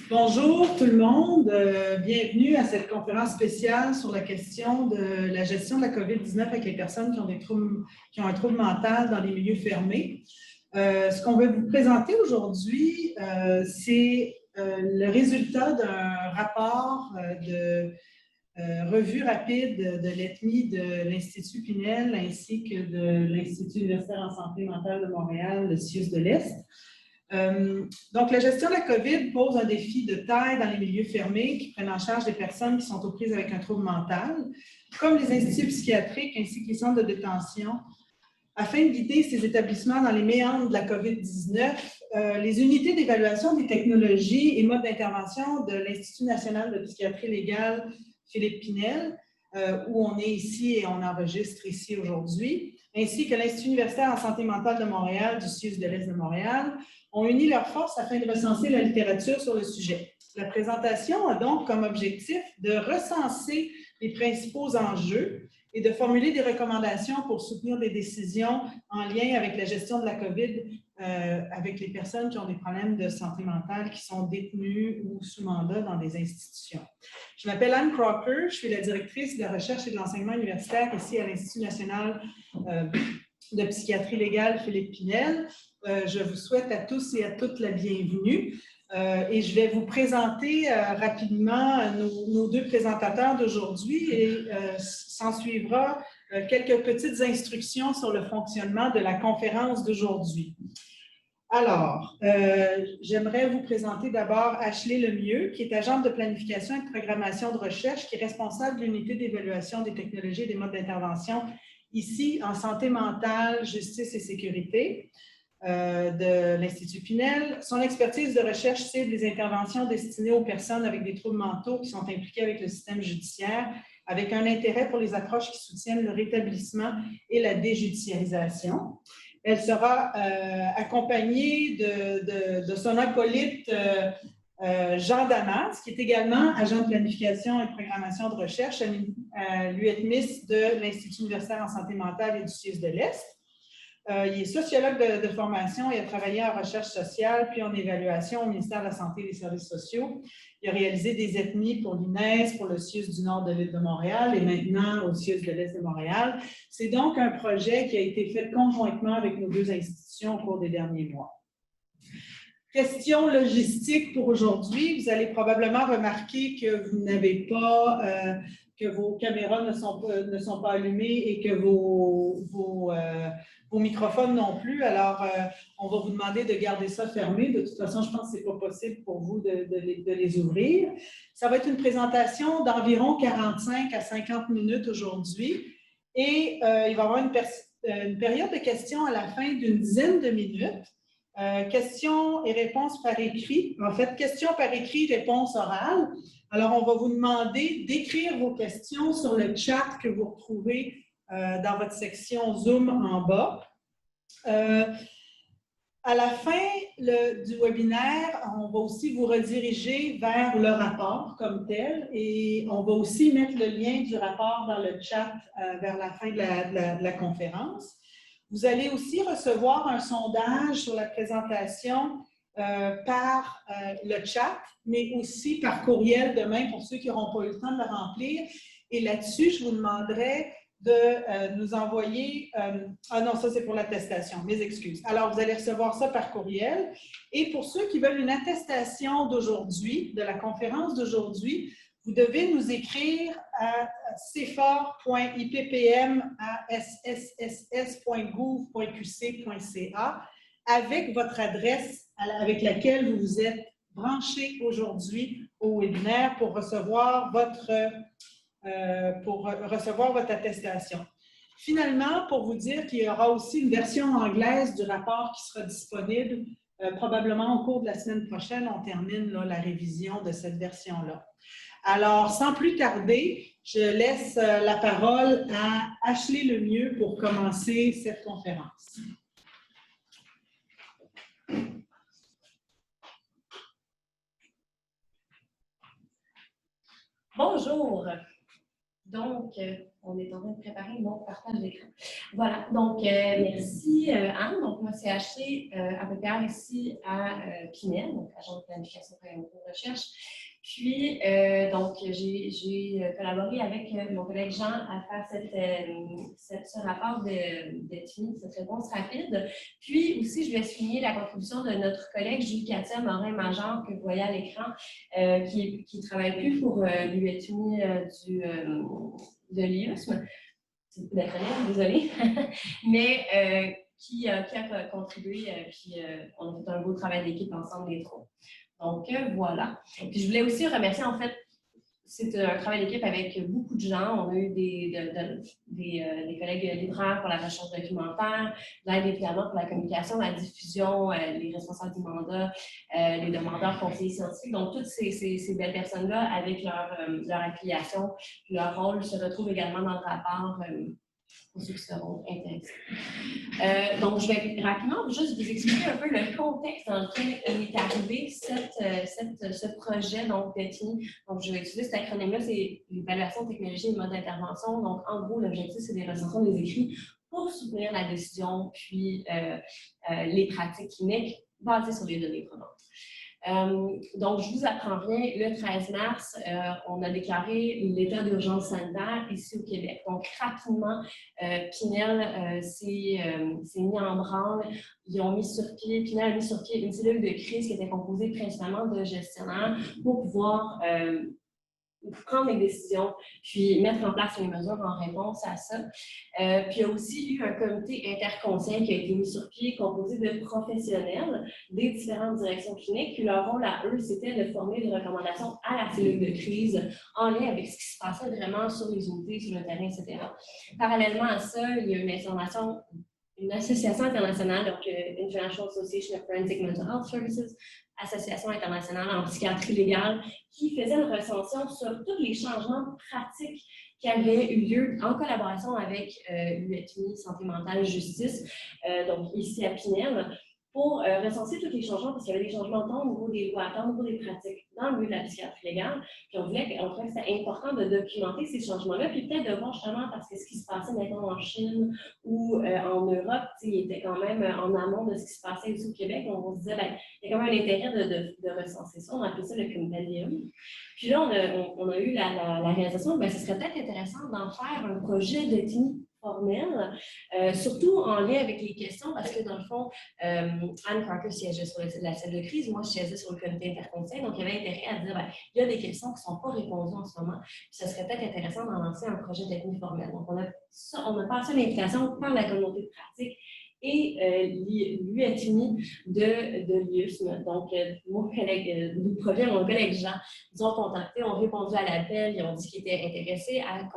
Bonjour tout le monde, bienvenue à cette conférence spéciale sur la question de la gestion de la COVID-19 avec les personnes qui ont un trouble mental dans les milieux fermés. Ce qu'on va vous présenter aujourd'hui, c'est le résultat d'un rapport de revue rapide de l'ETMI de l'Institut Pinel ainsi que de l'Institut universitaire en santé mentale de Montréal, le CIUS de l'Est. Donc, la gestion de la COVID pose un défi de taille dans les milieux fermés qui prennent en charge des personnes qui sont aux prises avec un trouble mental, comme les instituts psychiatriques ainsi que les centres de détention. Afin de guider ces établissements dans les méandres de la COVID-19, les unités d'évaluation des technologies et modes d'intervention de l'Institut national de psychiatrie légale Philippe Pinel, où on est ici et on enregistre ici aujourd'hui, ainsi que l'Institut universitaire en santé mentale de Montréal, du CIUS de l'Est de Montréal, ont uni leurs forces afin de recenser la littérature sur le sujet. La présentation a donc comme objectif de recenser les principaux enjeux et de formuler des recommandations pour soutenir des décisions en lien avec la gestion de la COVID avec les personnes qui ont des problèmes de santé mentale, qui sont détenues ou sous mandat dans des institutions. Je m'appelle Anne Crocker, je suis la directrice de la recherche et de l'enseignement universitaire ici à l'Institut national de psychiatrie légale Philippe Pinel. Je vous souhaite à tous et à toutes la bienvenue et je vais vous présenter rapidement nos deux présentateurs d'aujourd'hui et s'en suivra quelques petites instructions sur le fonctionnement de la conférence d'aujourd'hui. Alors, j'aimerais vous présenter d'abord Ashley Lemieux, qui est agente de planification et de programmation de recherche, qui est responsable de l'unité d'évaluation des technologies et des modes d'intervention ici en santé mentale, justice et sécurité de l'Institut Pinel. Son expertise de recherche cible les interventions destinées aux personnes avec des troubles mentaux qui sont impliquées avec le système judiciaire, avec un intérêt pour les approches qui soutiennent le rétablissement et la déjudiciarisation. Elle sera accompagnée de son acolyte Jean Damas, qui est également agent de planification et de programmation de recherche à l'UETMIS de l'Institut universitaire en santé mentale et du CIUS de l'Est. Il est sociologue de formation et a travaillé en recherche sociale puis en évaluation au ministère de la Santé et des Services sociaux. Il a réalisé des ETMI pour l'INES, pour le CIUS du nord de l'île de Montréal et maintenant au CIUS de l'Est de Montréal. C'est donc un projet qui a été fait conjointement avec nos deux institutions au cours des derniers mois. Question logistique pour aujourd'hui. Vous allez probablement remarquer que vous n'avez pas, que vos caméras ne sont pas allumées et que vos microphones non plus. Alors, on va vous demander de garder ça fermé. De toute façon, je pense que ce n'est pas possible pour vous de les ouvrir. Ça va être une présentation d'environ 45 à 50 minutes aujourd'hui. Et il va y avoir une période de questions à la fin d'une dizaine de minutes. Questions et réponses par écrit. En fait, questions par écrit, réponses orales. Alors, on va vous demander d'écrire vos questions sur le chat que vous retrouvez dans votre section Zoom en bas. À la fin du webinaire, on va aussi vous rediriger vers le rapport comme tel et on va aussi mettre le lien du rapport dans le chat vers la fin de la conférence. Vous allez aussi recevoir un sondage sur la présentation par le chat, mais aussi par courriel demain pour ceux qui n'auront pas eu le temps de le remplir. Et là-dessus, je vous demanderai de nous envoyer... ah non, ça c'est pour l'attestation, mes excuses. Alors, vous allez recevoir ça par courriel. Et pour ceux qui veulent une attestation d'aujourd'hui, de la conférence d'aujourd'hui, vous devez nous écrire à cfor.ippm@sss.gouv.qc.ca avec votre adresse avec laquelle vous vous êtes branché aujourd'hui au webinaire pour recevoir votre attestation. Finalement, pour vous dire qu'il y aura aussi une version anglaise du rapport qui sera disponible probablement au cours de la semaine prochaine. On termine là, la révision de cette version-là. Alors, sans plus tarder, je laisse la parole à Ashley Lemieux pour commencer cette conférence. Bonjour. Donc, On est en train de préparer mon partage d'écran. Voilà, donc merci Anne. Donc moi, c'est HC à PPR ici à Pinel, donc agent de planification et de recherche. Puis, donc, j'ai collaboré avec mon collègue Jean à faire ce rapport de TIMI, cette réponse rapide. Puis aussi, je vais souligner la contribution de notre collègue Julie-Katia Morin-Major, que vous voyez à l'écran, qui ne travaille plus pour l'UETUMI de l'IUSM. C'est beaucoup d'acronymes, désolée. Mais qui a contribué, puis on a fait un beau travail d'équipe ensemble, les trois. Donc, voilà. Puis, je voulais aussi remercier, en fait, c'est un travail d'équipe avec beaucoup de gens. On a eu des collègues libraires pour la recherche documentaire, l'aide des plaiements pour la communication, la diffusion, les responsables du mandat, les demandeurs conseillers scientifiques. Donc, toutes ces belles personnes-là, avec leur affiliation, leur rôle, se retrouvent également dans le rapport pour ceux qui seront intéressés. Donc, je vais rapidement juste vous expliquer un peu le contexte dans lequel est arrivé ce projet de TIMI. Donc, je vais utiliser cet acronyme-là, c'est l'évaluation de technologie et mode d'intervention. Donc, en gros, l'objectif, c'est des recensions des écrits pour soutenir la décision, puis les pratiques cliniques basées sur les données prenantes. Donc, je vous apprends rien. Le 13 mars, on a déclaré l'état d'urgence sanitaire ici au Québec. Donc, rapidement, Pinel s'est mis en branle. Pinel a mis sur pied une cellule de crise qui était composée principalement de gestionnaires pour pouvoir prendre des décisions, puis mettre en place les mesures en réponse à ça. Puis il y a aussi eu un comité interconseil qui a été mis sur pied, composé de professionnels des différentes directions cliniques. Puis leur rôle à eux, c'était de former des recommandations à la cellule de crise en lien avec ce qui se passait vraiment sur les unités, sur le terrain, etc. Parallèlement à ça, il y a une association internationale, donc International Association of Forensic Mental Health Services, association internationale en psychiatrie légale, qui faisait une recension sur tous les changements pratiques qui avaient eu lieu en collaboration avec l'UETUMI Santé mentale justice, donc ici à Pinel, pour recenser tous les changements, parce qu'il y avait des changements tant au niveau des lois, tant au niveau des pratiques dans le milieu de la psychiatrie légale. Puis on trouvait que c'était important de documenter ces changements-là, puis peut-être de voir justement parce que ce qui se passait maintenant en Chine ou en Europe, il était quand même en amont de ce qui se passait ici au Québec. On se disait, ben, il y a quand même un intérêt de recenser ça. On appelait ça le compendium. Puis là, on a eu la réalisation, ben, ce serait peut-être intéressant d'en faire un projet de TIMI formel, surtout en lien avec les questions, parce que dans le fond, Anne Carter siégeait sur la salle de crise, moi je siégeais sur le comité interconseil, donc il y avait intérêt à dire, ben, il y a des questions qui ne sont pas répondues en ce moment, puis ce serait peut-être intéressant d'en lancer un projet de TIMI formel. Donc on a passé l'invitation par la communauté de pratique et l'UETUMI de l'IUSM. Donc, mon collègue Jean, ils ont contacté, ont répondu à l'appel, ils ont dit qu'ils étaient intéressés à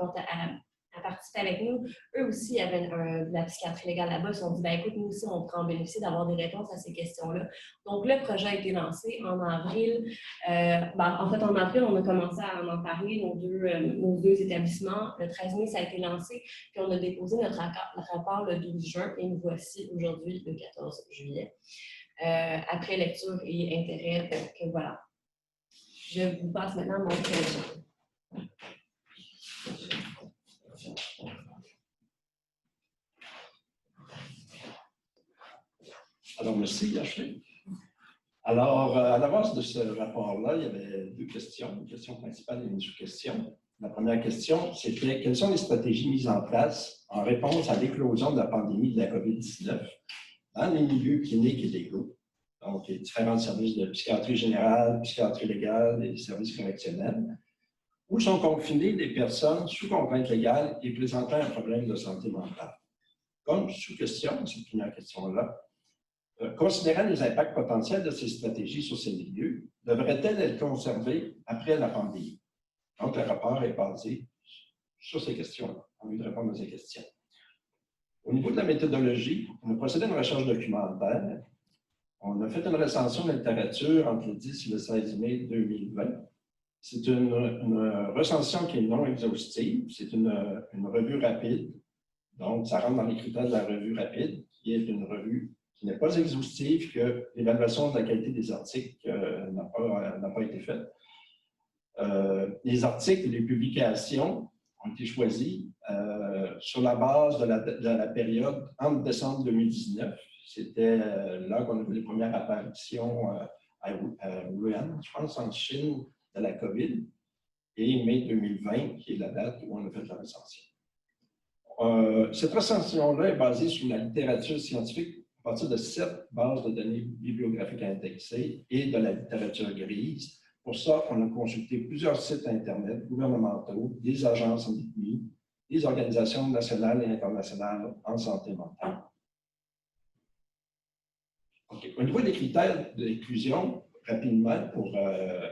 participer avec nous. Eux aussi avaient de la psychiatrie légale là-bas. Ils se sont dit, ben, écoute, nous aussi, on pourrait en bénéficier d'avoir des réponses à ces questions-là. Donc, le projet a été lancé en avril. En fait, en avril, on a commencé à en parler, nos deux établissements. Le 13 mai, ça a été lancé. Puis, on a déposé notre rapport le 12 juin et nous voici aujourd'hui le 14 juillet. Après lecture et intérêt, donc voilà. Je vous passe maintenant mon projet. Alors, merci, Ashley. Alors, à la base de ce rapport-là, il y avait deux questions, une question principale et une sous-question. La première question, c'était quelles sont les stratégies mises en place en réponse à l'éclosion de la pandémie de la COVID-19 dans les milieux cliniques et légaux, donc les différents services de psychiatrie générale, psychiatrie légale et services correctionnels, où sont confinées des personnes sous contrainte légale et présentant un problème de santé mentale. Comme sous-question, cette première question-là, considérant les impacts potentiels de ces stratégies sur ces milieux, devraient-elles être conservées après la pandémie? Donc, le rapport est basé sur ces questions-là, en vue de répondre à ces questions. Au niveau de la méthodologie, on a procédé à une recherche documentaire. On a fait une recension de la littérature entre le 10 et le 16 mai 2020. C'est une recension qui est non exhaustive. C'est une revue rapide. Donc, ça rentre dans les critères de la revue rapide, qui est une revue qui n'est pas exhaustive, que l'évaluation de la qualité des articles n'a pas été faite. Les articles et les publications ont été choisis sur la base de la période entre décembre 2019, c'était là qu'on a vu les premières apparitions à Wuhan, je pense, en Chine, de la COVID, et mai 2020, qui est la date où on a fait la recension. Cette recension-là est basée sur la littérature scientifique à partir de 7 bases de données bibliographiques indexées et de la littérature grise. Pour ça, on a consulté plusieurs sites Internet gouvernementaux, des agences en ethnie, des organisations nationales et internationales en santé mentale. Okay. Au niveau des critères d'inclusion, rapidement, pour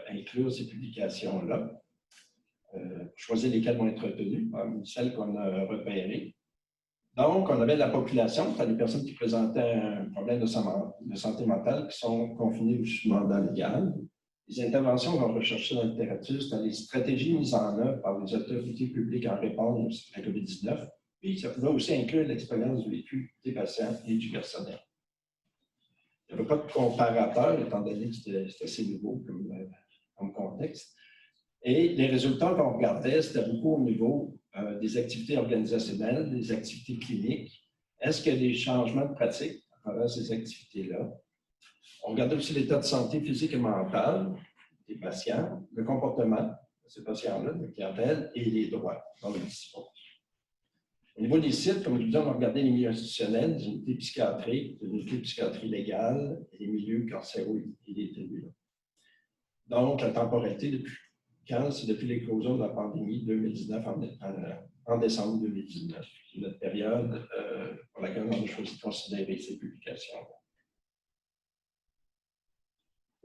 inclure ces publications-là, choisir lesquelles vont être retenues, parmi celles qu'on a repérées. Donc, on avait la population, c'est-à-dire les personnes qui présentaient un problème de santé mentale qui sont confinées ou sous mandat légal. Les interventions qu'on recherchait dans la littérature, c'est les stratégies mises en œuvre par les autorités publiques en réponse à la COVID-19. Puis, ça pouvait aussi inclure l'expérience du vécu des patients et du personnel. Il n'y avait pas de comparateur, étant donné que c'était assez nouveau comme contexte. Et les résultats qu'on regardait, c'était beaucoup au niveau des activités organisationnelles, des activités cliniques. Est-ce qu'il y a des changements de pratique à travers ces activités-là? On regardait aussi l'état de santé physique et mentale des patients, le comportement de ces patients-là, de clientèle, et les droits dont ils disposent. Au niveau des sites, comme je disais, on a regardé les milieux institutionnels, les unités psychiatriques, les unités de psychiatrie légale, et les milieux carcéraux et les tribunaux. Donc, la temporalité, depuis quand? C'est depuis l'éclosion de la pandémie 2019 en décembre 2019. C'est notre période pour laquelle on a choisi de considérer ces publications.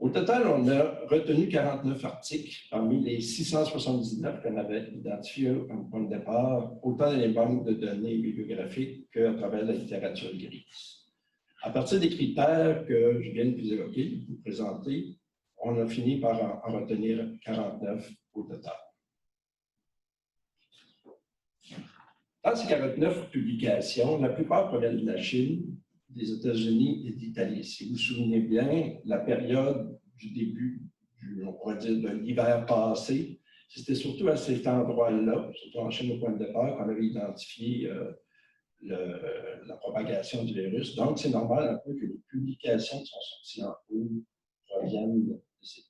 Au total, on a retenu 49 articles parmi les 679 qu'on avait identifiés au point de départ, autant dans les banques de données bibliographiques qu'à travers la littérature grise. À partir des critères que je viens de vous évoquer, de vous présenter, on a fini par en retenir 49 au total. Dans ces 49 publications, la plupart proviennent de la Chine, des États-Unis et d'Italie. Si vous vous souvenez bien, la période du début, on pourrait dire de l'hiver passé, c'était surtout à cet endroit-là, surtout en Chine au point de départ, qu'on avait identifié la propagation du virus. Donc, c'est normal un peu que les publications qui sont sorties en haut proviennent de ces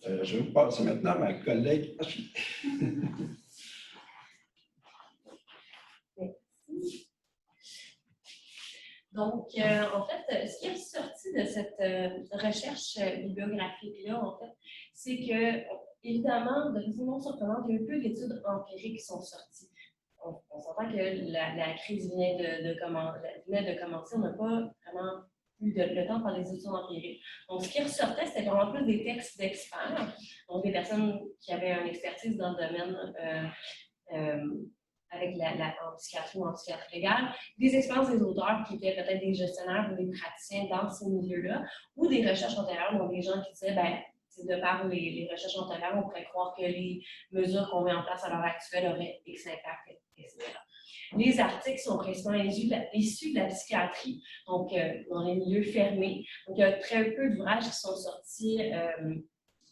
pays. Je vais vous passer maintenant à ma collègue Ashley. Donc, en fait, ce qui est sorti de cette recherche bibliographique-là, en fait, c'est que, évidemment, de façon non surprenante, il y a eu peu d'études empiriques qui sont sorties. On s'entend que la crise venait de commencer, on n'a pas vraiment eu le temps de faire des études empiriques. Donc, ce qui ressortait, c'était vraiment plus des textes d'experts, donc des personnes qui avaient une expertise dans le domaine avec en psychiatrie ou en psychiatrie légale, des expériences des auteurs qui étaient peut-être des gestionnaires ou des praticiens dans ces milieux-là, ou des recherches antérieures, donc des gens qui disaient, bien, de par les recherches antérieures, on pourrait croire que les mesures qu'on met en place à l'heure actuelle auraient X impact, etc. Les articles sont principalement issus de la psychiatrie, donc dans les milieux fermés. Donc, il y a très peu d'ouvrages qui sont sortis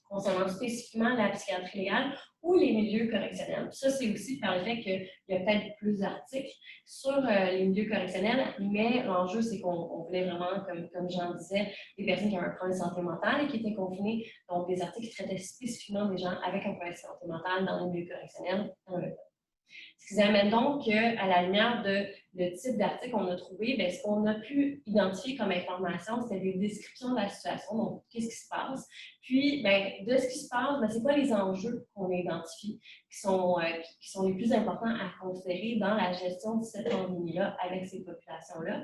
concernant spécifiquement la psychiatrie légale ou les milieux correctionnels. Ça, c'est aussi par le fait qu'il y a peut-être plus d'articles sur les milieux correctionnels, mais l'enjeu, c'est qu'on voulait vraiment, comme Jean disait, des personnes qui avaient un problème de santé mentale et qui étaient confinées, donc des articles qui traitaient spécifiquement des gens avec un problème de santé mentale dans les milieux correctionnels. Ce qui nous amène donc qu'à la lumière de le type d'article qu'on a trouvé, bien, ce qu'on a pu identifier comme information, c'était des descriptions de la situation, donc qu'est-ce qui se passe. Puis, bien, de ce qui se passe, bien, c'est quoi les enjeux qu'on a identifiés qui sont les plus importants à considérer dans la gestion de cette pandémie-là avec ces populations-là.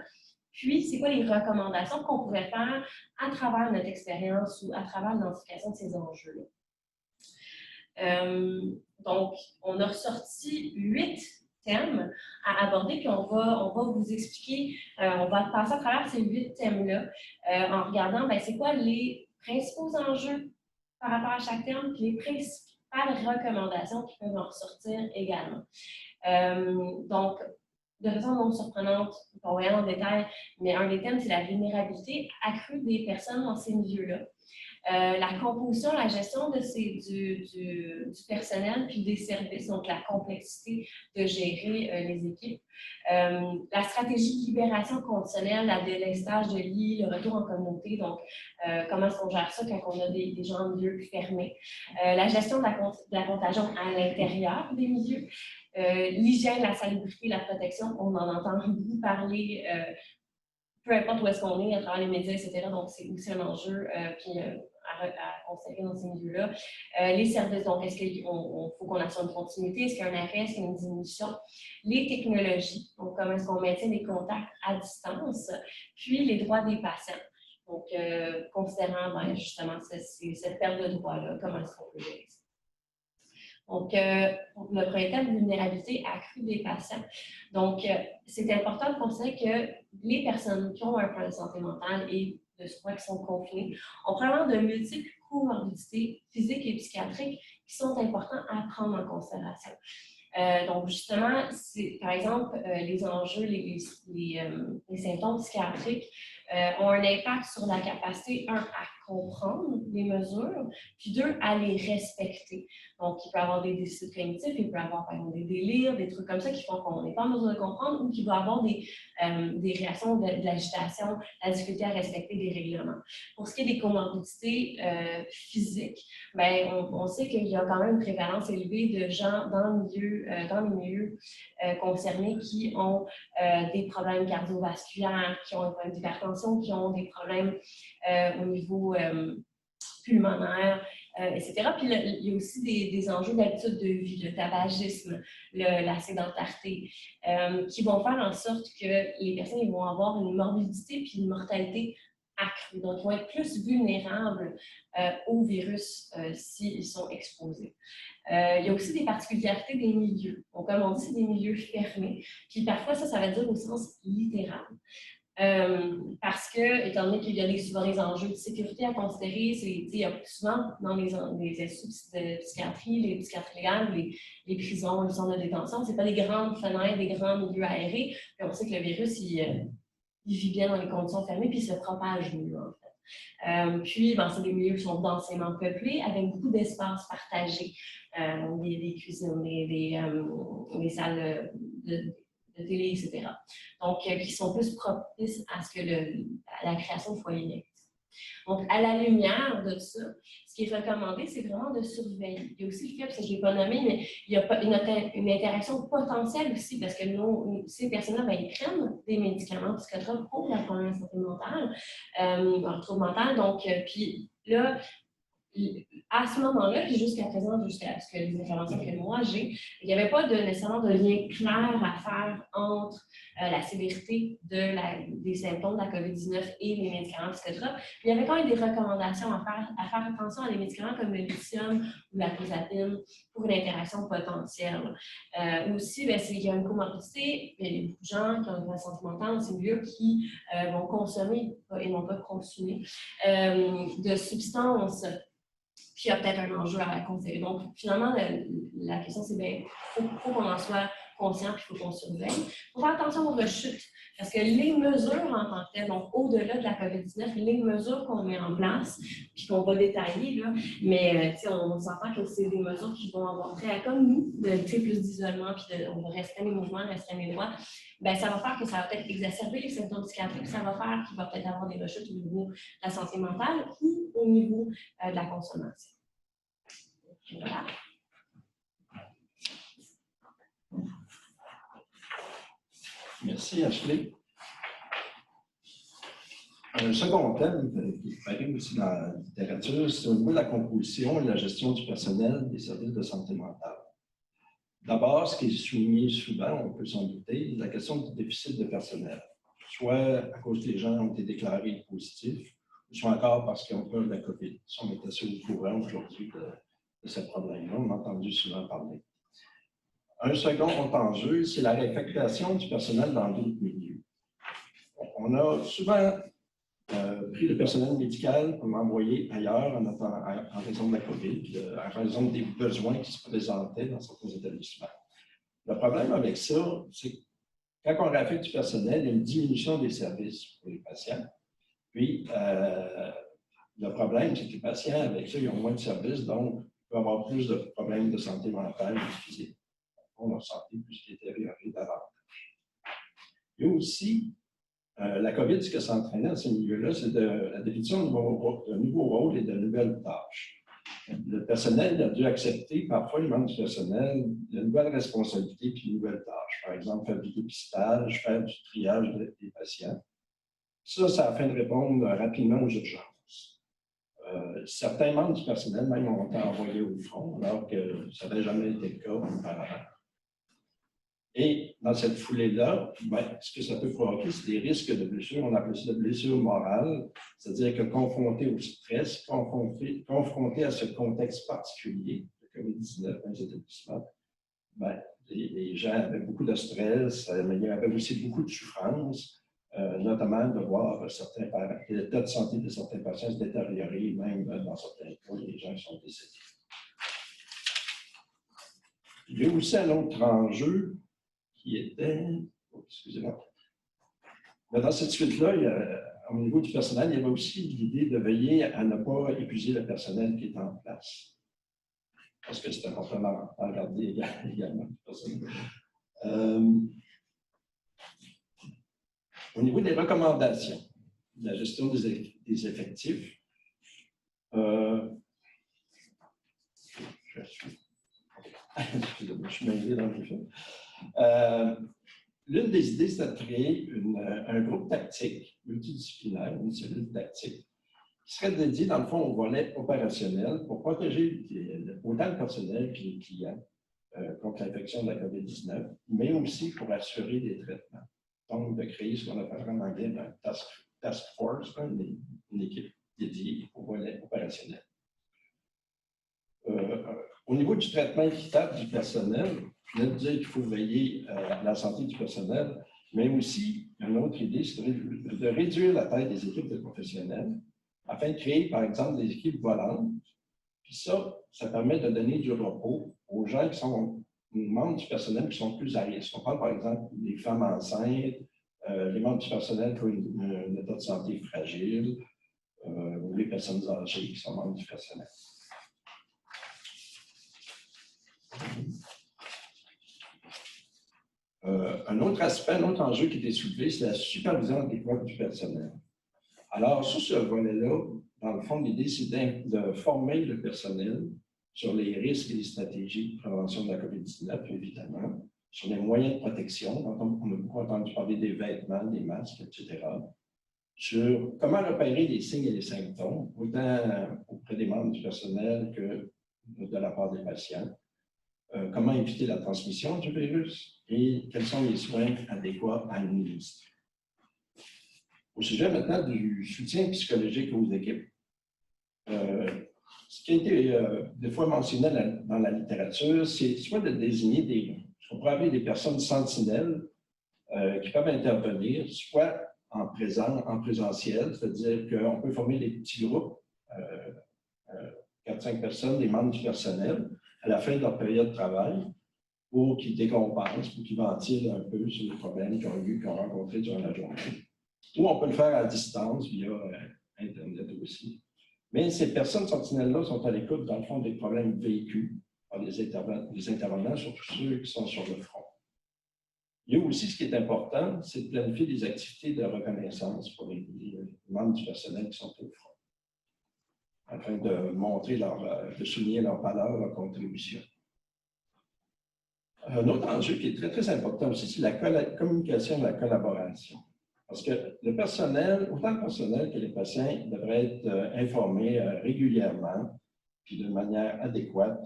Puis, c'est quoi les recommandations qu'on pourrait faire à travers notre expérience ou à travers l'identification de ces enjeux-là. Donc, on a ressorti 8 thèmes à aborder, puis on va vous expliquer, on va passer à travers ces 8 thèmes-là en regardant, bien, c'est quoi les principaux enjeux par rapport à chaque thème, puis les principales recommandations qui peuvent en ressortir également. Donc, de façon non surprenante, on va y aller en détail, mais un des thèmes, c'est la vulnérabilité accrue des personnes dans ces milieux-là. La composition, la gestion du personnel puis des services, donc la complexité de gérer les équipes. La stratégie de libération conditionnelle, la délestage de lits, le retour en communauté, donc comment est-ce qu'on gère ça quand on a des gens en milieu fermés. La gestion de la contagion à l'intérieur des milieux. L'hygiène, la salubrité, la protection, on en entend beaucoup parler, peu importe où est-ce qu'on est, à travers les médias, etc. Donc, c'est aussi un enjeu à constater dans ces milieux-là. Les services, donc, est-ce qu'il faut qu'on assure une continuité? Est-ce qu'il y a un arrêt? Est-ce qu'il y a une diminution? Les technologies, donc, comment est-ce qu'on maintient des contacts à distance? Puis, les droits des patients. Donc, considérant justement cette perte de droits-là, comment est-ce qu'on peut gérer ça? Donc, le premier thème, vulnérabilité accrue des patients. Donc, c'est important de considérer que les personnes qui ont un problème de santé mentale et de soins qui sont confinés ont probablement de multiples comorbidités physiques et psychiatriques qui sont importants à prendre en considération. Donc, justement, par exemple, les enjeux, les symptômes psychiatriques ont un impact sur la capacité, à comprendre les mesures, puis deux, à les respecter. Donc, il peut y avoir des déficits cognitifs, il peut y avoir, par exemple, des délires, des trucs comme ça qui font qu'on n'est pas en mesure de comprendre ou qu'il va y avoir des réactions de l'agitation, la difficulté à respecter des règlements. Pour ce qui est des comorbidités physiques, bien, on sait qu'il y a quand même une prévalence élevée de gens dans les milieux concernés qui ont des problèmes cardiovasculaires, qui ont des problèmes d'hypertension, qui ont des problèmes au niveau pulmonaire, etc. Puis il y a aussi des enjeux d'habitude de vie, le tabagisme, la sédentarité, qui vont faire en sorte que les personnes vont avoir une morbidité puis une mortalité accrue. Donc, ils vont être plus vulnérables au virus s'ils sont exposés. Il y a aussi des particularités des milieux. Donc, comme on dit, c'est des milieux fermés. Puis parfois, ça va dire au sens littéral. Parce que, étant donné qu'il y a souvent des enjeux de sécurité à considérer, il y a souvent dans les instituts de psychiatrie, les psychiatries légales, les prisons, les centres de détention, ce n'est pas des grandes fenêtres, des grands milieux aérés. Puis on sait que le virus, il vit bien dans les conditions fermées, puis il se propage mieux, en fait. Puis, c'est des milieux qui sont densément peuplés, avec beaucoup d'espaces partagés, des cuisines, des salles de télé, etc. Donc, qui sont plus propices à la création de foyers d'actifs. Donc, à la lumière de ça, ce qui est recommandé, c'est vraiment de surveiller. Il y a aussi le fait, parce que je ne l'ai pas nommé, mais il y a une interaction potentielle aussi, parce que ces personnes-là, ils prennent des médicaments psychotropes pour la problème de santé mentale, leur trouble mental. Donc, puis là, à ce moment-là, puis jusqu'à présent, jusqu'à ce que les informations que moi j'ai, il n'y avait pas nécessairement de lien clair à faire entre la sévérité des symptômes de la COVID-19 et les médicaments psychotropes. Il y avait quand même des recommandations à faire attention à des médicaments comme le lithium ou la clozapine pour une interaction potentielle. Aussi, il y a une comorbidité, il y a beaucoup de gens qui ont une bonne santé mentale dans ces milieux qui vont consommer et non pas consommer de substances. Puis il y a peut-être un enjeu à considérer. Donc, finalement, la question, c'est bien, il faut qu'on en soit conscient, puis il faut qu'on surveille. Il faut faire attention aux rechutes, parce que les mesures en tant que telles, donc au-delà de la COVID-19, les mesures qu'on met en place, puis qu'on va détailler, là, mais on s'entend que c'est des mesures qui vont avoir trait à, comme nous, de plus d'isolement, puis on va restreindre les mouvements, restreindre les droits, bien, ça va faire que ça va peut-être exacerber les symptômes psychiatriques, ça va faire qu'il va peut-être avoir des rechutes au niveau de la santé mentale ou au niveau de la consommation. Voilà. Merci, Ashley. Un second thème qui apparaît aussi dans la littérature, c'est au niveau de la composition et de la gestion du personnel des services de santé mentale. D'abord, ce qui est souligné souvent, on peut s'en douter, la question du déficit de personnel, soit à cause que les gens ont été déclarés positifs, soit encore parce qu'ils ont peur de la COVID. Si on est assez au courant aujourd'hui de ce problème-là, on a entendu souvent parler. Un second enjeu, c'est la réaffectation du personnel dans d'autres milieux. On a souvent pris le personnel médical pour l'envoyer ailleurs en raison de la COVID, en raison des besoins qui se présentaient dans certains établissements. Le problème avec ça, c'est que quand on réaffecte du personnel, il y a une diminution des services pour les patients. Puis, il Le problème, c'est que les patients, avec ça, ils ont moins de services, donc ils peuvent avoir plus de problèmes de santé mentale et physique. Leur santé plus détériorée davantage. Il y a aussi la COVID, ce que ça entraînait dans ces milieux-là, c'est la définition de nouveaux rôles et de nouvelles tâches. Le personnel a dû accepter, parfois les membres du personnel, de nouvelles responsabilités et de nouvelles tâches. Par exemple, faire du dépistage, faire du triage des patients. Ça afin de répondre rapidement aux urgences. Certains membres du personnel même ont été envoyés au front, alors que ça n'avait jamais été le cas auparavant. Et dans cette foulée-là, ce que ça peut provoquer, c'est des risques de blessures. On appelle ça de blessures morales, c'est-à-dire que confronté au stress, confronté à ce contexte particulier de COVID-19 dans les établissements, les gens avaient beaucoup de stress, mais il y avait aussi beaucoup de souffrance, notamment de voir l'état de santé de certains patients se détériorer, même dans certains cas, les gens sont décédés. Il y a aussi un autre enjeu qui était, excusez-moi, dans cette suite-là, au niveau du personnel, il y avait aussi l'idée de veiller à ne pas épuiser le personnel qui est en place. Parce que c'est important à regarder également. Au niveau des recommandations, de la gestion des effectifs, je suis mêlé dans le jeu. L'une des idées, c'est de créer un groupe tactique multidisciplinaire, une cellule tactique, qui serait dédiée, dans le fond, au volet opérationnel pour protéger autant le personnel que les clients contre l'infection de la COVID-19, mais aussi pour assurer des traitements. Donc, de créer ce qu'on appelle en anglais un task force, une équipe dédiée au volet opérationnel. Au niveau du traitement équitable du personnel, je viens de dire qu'il faut veiller à la santé du personnel, mais aussi, une autre idée, c'est de réduire la taille des équipes de professionnels afin de créer, par exemple, des équipes volantes. Puis ça permet de donner du repos aux gens qui sont membres du personnel qui sont plus à risque. On parle, par exemple, des femmes enceintes, les membres du personnel qui ont un état de santé fragile, ou les personnes âgées qui sont membres du personnel. Un autre aspect, un autre enjeu qui était soulevé, c'est la supervision adéquate du personnel. Alors, sur ce volet-là, dans le fond, l'idée, c'est de former le personnel sur les risques et les stratégies de prévention de la COVID-19, évidemment, sur les moyens de protection, on a beaucoup entendu parler des vêtements, des masques, etc., sur comment repérer les signes et les symptômes, autant auprès des membres du personnel que de la part des patients, comment éviter la transmission du virus et quels sont les soins adéquats à administrer. Au sujet maintenant du soutien psychologique aux équipes. Ce qui a été des fois mentionné dans la littérature, c'est soit de désigner ce qu'on pourrait appeler des personnes sentinelles qui peuvent intervenir, soit en présentiel, c'est-à-dire qu'on peut former des petits groupes, 4-5 personnes, des membres du personnel, à la fin de leur période de travail, pour qu'ils décompensent, pour qu'ils ventilent un peu sur les problèmes qu'ils ont rencontrés durant la journée. Ou on peut le faire à distance via Internet aussi. Mais ces personnes sentinelles-là sont à l'écoute, dans le fond, des problèmes vécus par les intervenants, surtout ceux qui sont sur le front. Il y a aussi, ce qui est important, c'est de planifier des activités de reconnaissance pour les membres du personnel qui sont au front, afin de montrer de souligner leur valeur, leur contribution. Un autre enjeu qui est très, très important aussi, c'est la communication et la collaboration. Parce que le personnel, autant le personnel que les patients, devraient être informés régulièrement, puis de manière adéquate,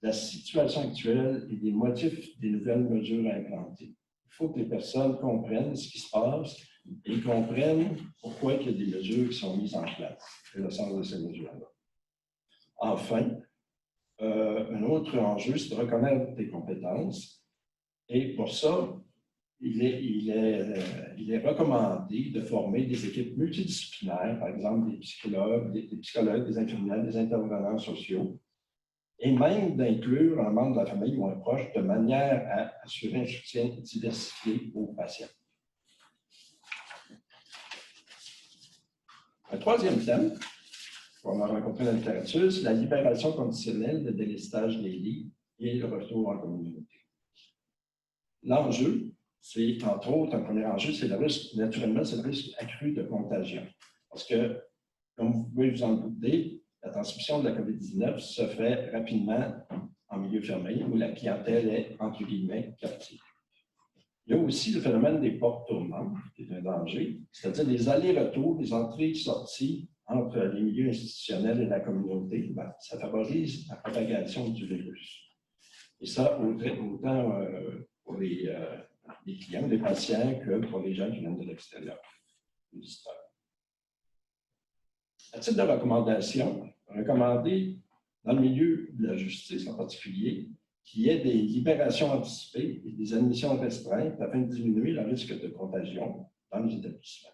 de la situation actuelle et des motifs des nouvelles mesures à implanter. Il faut que les personnes comprennent ce qui se passe et comprennent pourquoi il y a des mesures qui sont mises en place et le sens de ces mesures-là. Enfin, un autre enjeu, c'est de reconnaître des compétences. Et pour ça, il est recommandé de former des équipes multidisciplinaires, par exemple des psychologues, des infirmières, des intervenants sociaux, et même d'inclure un membre de la famille ou un proche de manière à assurer un soutien diversifié aux patients. Un troisième thème, qu'on a rencontré dans la littérature, c'est la libération conditionnelle, le délestage des lits et le retour en communauté. L'enjeu, c'est, entre autres, un premier enjeu, c'est le risque, naturellement, c'est le risque accru de contagion. Parce que, comme vous pouvez vous en douter, la transmission de la COVID-19 se fait rapidement en milieu fermé, où la clientèle est, entre guillemets, captive. Il y a aussi le phénomène des portes tournantes, qui est un danger, c'est-à-dire les allers-retours, les entrées-sorties entre les milieux institutionnels et la communauté. Ben, ça favorise la propagation du virus. Et ça, autant pour les clients, les patients, que pour les gens qui viennent de l'extérieur. À titre de recommandation, recommander dans le milieu de la justice en particulier, qu'il y ait des libérations anticipées et des admissions restreintes afin de diminuer le risque de contagion dans les établissements.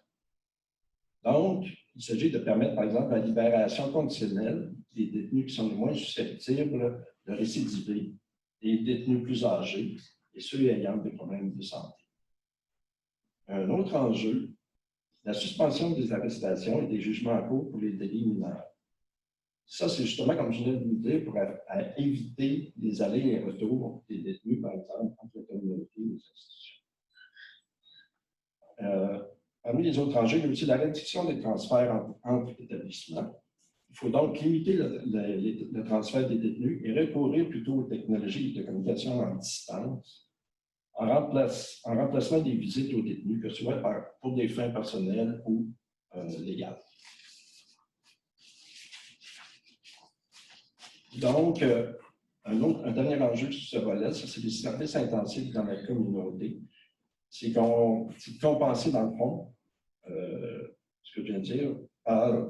Donc, il s'agit de permettre, par exemple, la libération conditionnelle des détenus qui sont les moins susceptibles de récidiver, des détenus plus âgés et ceux ayant des problèmes de santé. Un autre enjeu, la suspension des arrestations et des jugements en cours pour les délits mineurs. Ça, c'est justement, comme je viens de vous dire, pour éviter les allers et retours des détenus, par exemple, entre la communauté et les institutions. Parmi les autres enjeux, il y a aussi la réduction des transferts entre établissements. Il faut donc limiter le transfert des détenus et recourir plutôt aux technologies de communication en distance, en remplacement des visites aux détenus, que ce soit pour des fins personnelles ou légales. Donc, un dernier enjeu sur ce volet, c'est les services intensifs dans la communauté. C'est de compenser, dans le fond, ce que je viens de dire, en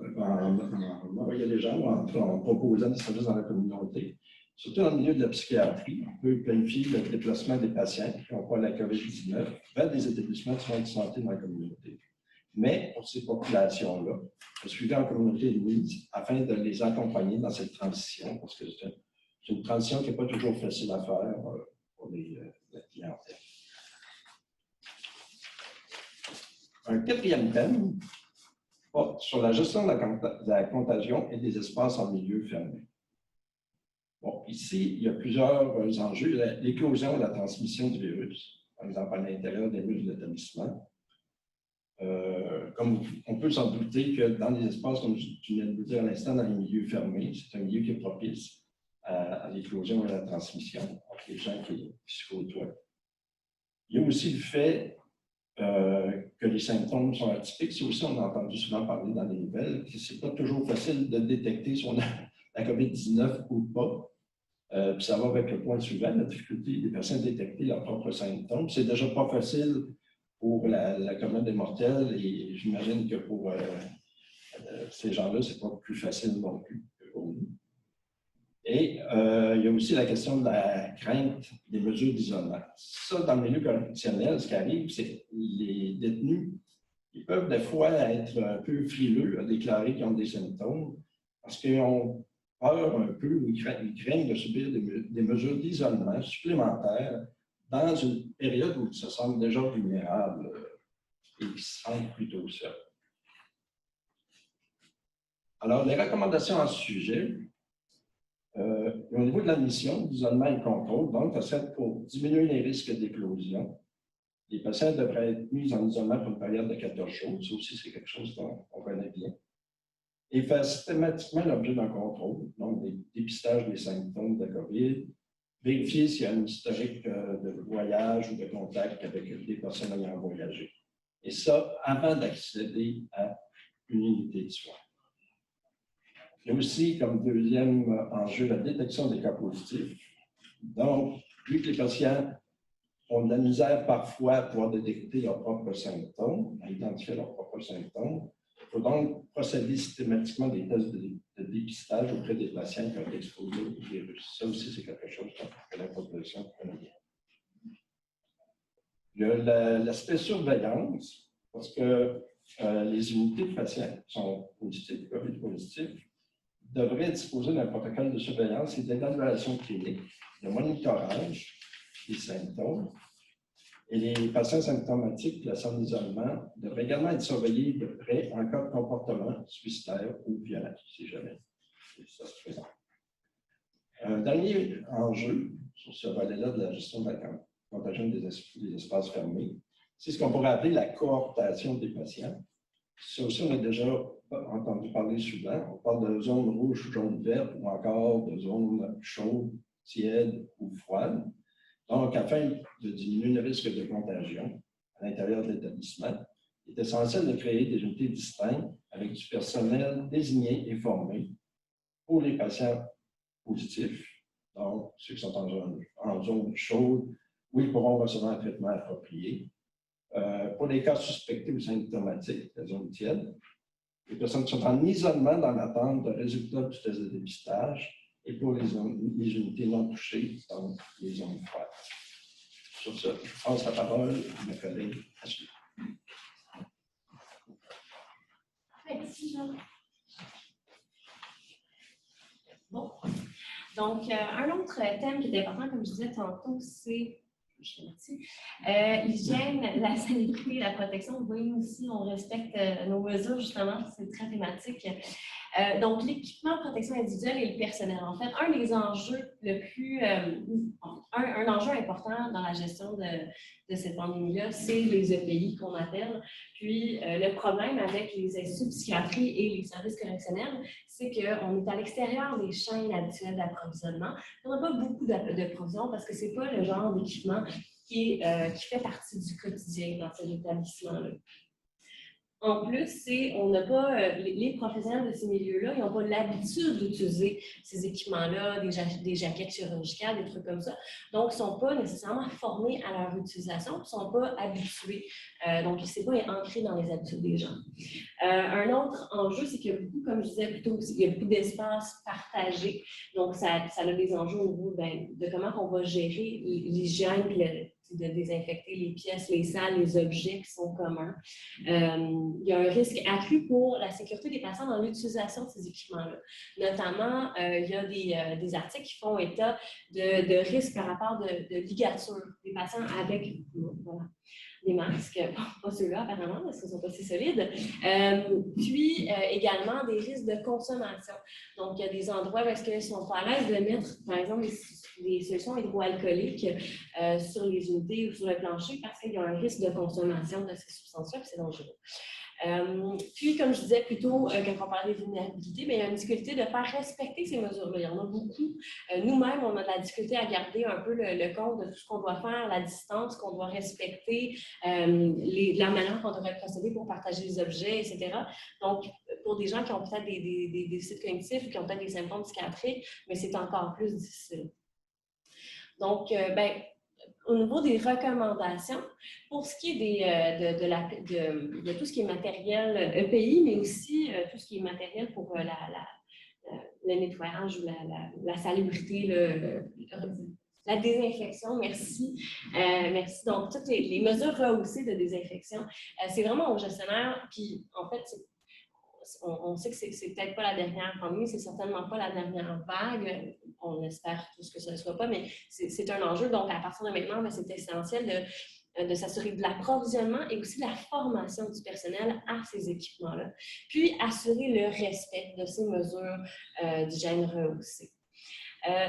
envoyant les gens, en proposant des services dans la communauté. Surtout dans le milieu de la psychiatrie, on peut planifier le déplacement des patients qui n'ont pas la COVID-19 vers des établissements de soins de santé dans la communauté. Mais pour ces populations-là, le suivi en communauté est mis afin de les accompagner dans cette transition, parce que c'est une transition qui n'est pas toujours facile à faire pour la clientèle. Un quatrième thème porte sur la gestion de la contagion et des espaces en milieu fermé. Bon, ici, il y a plusieurs enjeux. L'éclosion et la transmission du virus, par exemple à l'intérieur des murs de l'établissement. Comme on peut s'en douter que dans les espaces, comme tu viens de le dire à l'instant, dans les milieux fermés, c'est un milieu qui est propice à l'éclosion et à la transmission entre les gens qui se côtoient. Il y a aussi le fait que les symptômes sont atypiques. C'est aussi, on a entendu souvent parler dans les nouvelles, que ce n'est pas toujours facile de détecter si on a la COVID-19 ou pas. Puis ça va avec le point suivant, la difficulté des personnes à détecter leurs propres symptômes. C'est déjà pas facile pour la commune des mortels et j'imagine que pour ces gens-là, c'est pas plus facile non plus que pour nous. Et il y a aussi la question de la crainte des mesures d'isolement. Ça, dans le milieu correctionnel, ce qui arrive, c'est que les détenus, ils peuvent des fois être un peu frileux à déclarer qu'ils ont des symptômes parce qu'ils ont peur un peu ou ils craignent de subir des mesures d'isolement supplémentaires dans une période où ils se sentent déjà vulnérables et qui se sentent plutôt seuls. Alors, les recommandations à ce sujet, au niveau de la mission d'isolement et de contrôle, donc, ça serait pour diminuer les risques d'éclosion. Les patients devraient être mis en isolement pour une période de 14 jours. Ça aussi, c'est quelque chose qu'on connaît bien. Et faire systématiquement l'objet d'un contrôle, donc des dépistages des symptômes de COVID, vérifier s'il y a un historique de voyage ou de contact avec des personnes ayant voyagé. Et ça, avant d'accéder à une unité de soins. Il y a aussi, comme deuxième enjeu, la détection des cas positifs. Donc, vu que les patients ont de la misère parfois à pouvoir détecter leurs propres symptômes, à identifier leurs propres symptômes, il faut donc procéder systématiquement des tests de dépistage auprès des patients qui ont été exposés au virus. Ça aussi, c'est quelque chose que la population connaît bien. Il y a l'aspect surveillance, parce que les unités de patients qui sont positifs, COVID positifs, devraient disposer d'un protocole de surveillance et d'évaluation clinique, de monitorage des symptômes Et les patients symptomatiques placés en isolement devraient également être surveillés de près en cas de comportement suicidaire ou violent, si jamais ça se présente. Un dernier enjeu sur ce volet-là de la gestion de la contagion des espaces fermés, c'est ce qu'on pourrait appeler la cooptation des patients. Ça aussi, on a déjà entendu parler souvent. On parle de zones rouges, jaunes, vertes ou encore de zones chaudes, tièdes ou froides. Donc, afin de diminuer le risque de contagion à l'intérieur de l'établissement, il est essentiel de créer des unités distinctes avec du personnel désigné et formé pour les patients positifs, donc ceux qui sont en zone chaude, où ils pourront recevoir un traitement approprié. Pour les cas suspectés ou symptomatiques, la zone tiède, les personnes qui sont en isolement dans l'attente de résultats du test de dépistage, et pour les unités non touchées, donc les zones froides. Sur ce, je passe la parole à ma collègue Ashley. Merci, Jean. Bon. Donc, un autre thème qui est important, comme je disais tantôt, c'est l'hygiène, la salubrité, la protection. Vous voyez, nous aussi, on respecte nos mesures, justement, c'est très thématique. Donc, l'équipement de protection individuelle et le personnel. En fait, un des enjeux le plus... un enjeu important dans la gestion de cette pandémie-là, c'est les EPI qu'on appelle. Puis, le problème avec les instituts de psychiatrie et les services correctionnels, c'est qu'on est à l'extérieur des chaînes habituelles d'approvisionnement. On n'a pas beaucoup d'approvisionnement parce que ce n'est pas le genre d'équipement qui fait partie du quotidien dans cet établissement-là. En plus, on n'a pas, les professionnels de ces milieux-là, ils n'ont pas l'habitude d'utiliser ces équipements-là, des jaquettes chirurgicales, des trucs comme ça. Donc, ils ne sont pas nécessairement formés à leur utilisation, ils ne sont pas habitués. Donc, ce n'est pas ancré dans les habitudes des gens. Un autre enjeu, c'est qu'il y a beaucoup, comme je disais plus tôt, il y a beaucoup d'espace partagé. Donc, ça a des enjeux au niveau de comment on va gérer l'hygiène et de désinfecter les pièces, les salles, les objets qui sont communs. Il y a un risque accru pour la sécurité des patients dans l'utilisation de ces équipements-là. Notamment, il y a des articles qui font état de risques par rapport de ligature des patients avec des masques, pas ceux-là apparemment parce qu'ils sont pas si solides, puis également des risques de consommation. Donc, il y a des endroits où est-ce qu'ils sont pas à l'aise de mettre, par exemple, des solutions hydroalcooliques sur les unités ou sur le plancher parce qu'il y a un risque de consommation de ces substances-là, puis c'est dangereux. Puis, comme je disais plus tôt, quand on parlait des vulnérabilités, il y a une difficulté de faire respecter ces mesures-là. Il y en a beaucoup. Nous-mêmes, on a de la difficulté à garder un peu le compte de tout ce qu'on doit faire, la distance qu'on doit respecter, la manière qu'on devrait procéder pour partager les objets, etc. Donc, pour des gens qui ont peut-être des déficits cognitifs ou qui ont peut-être des symptômes psychiatriques, mais c'est encore plus difficile. Donc, au niveau des recommandations, pour ce qui est de tout ce qui est matériel EPI, mais aussi tout ce qui est matériel pour le nettoyage ou la salubrité, la désinfection, merci. Merci. Donc, toutes les mesures rehaussées de désinfection, c'est vraiment au gestionnaire, puis en fait, on sait que c'est peut-être pas la dernière pandémie, c'est certainement pas la dernière vague. On espère tous que ce ne soit pas, mais c'est un enjeu. Donc, à partir de maintenant, c'est essentiel de s'assurer de l'approvisionnement et aussi de la formation du personnel à ces équipements-là. Puis, assurer le respect de ces mesures d'hygiène rehaussées.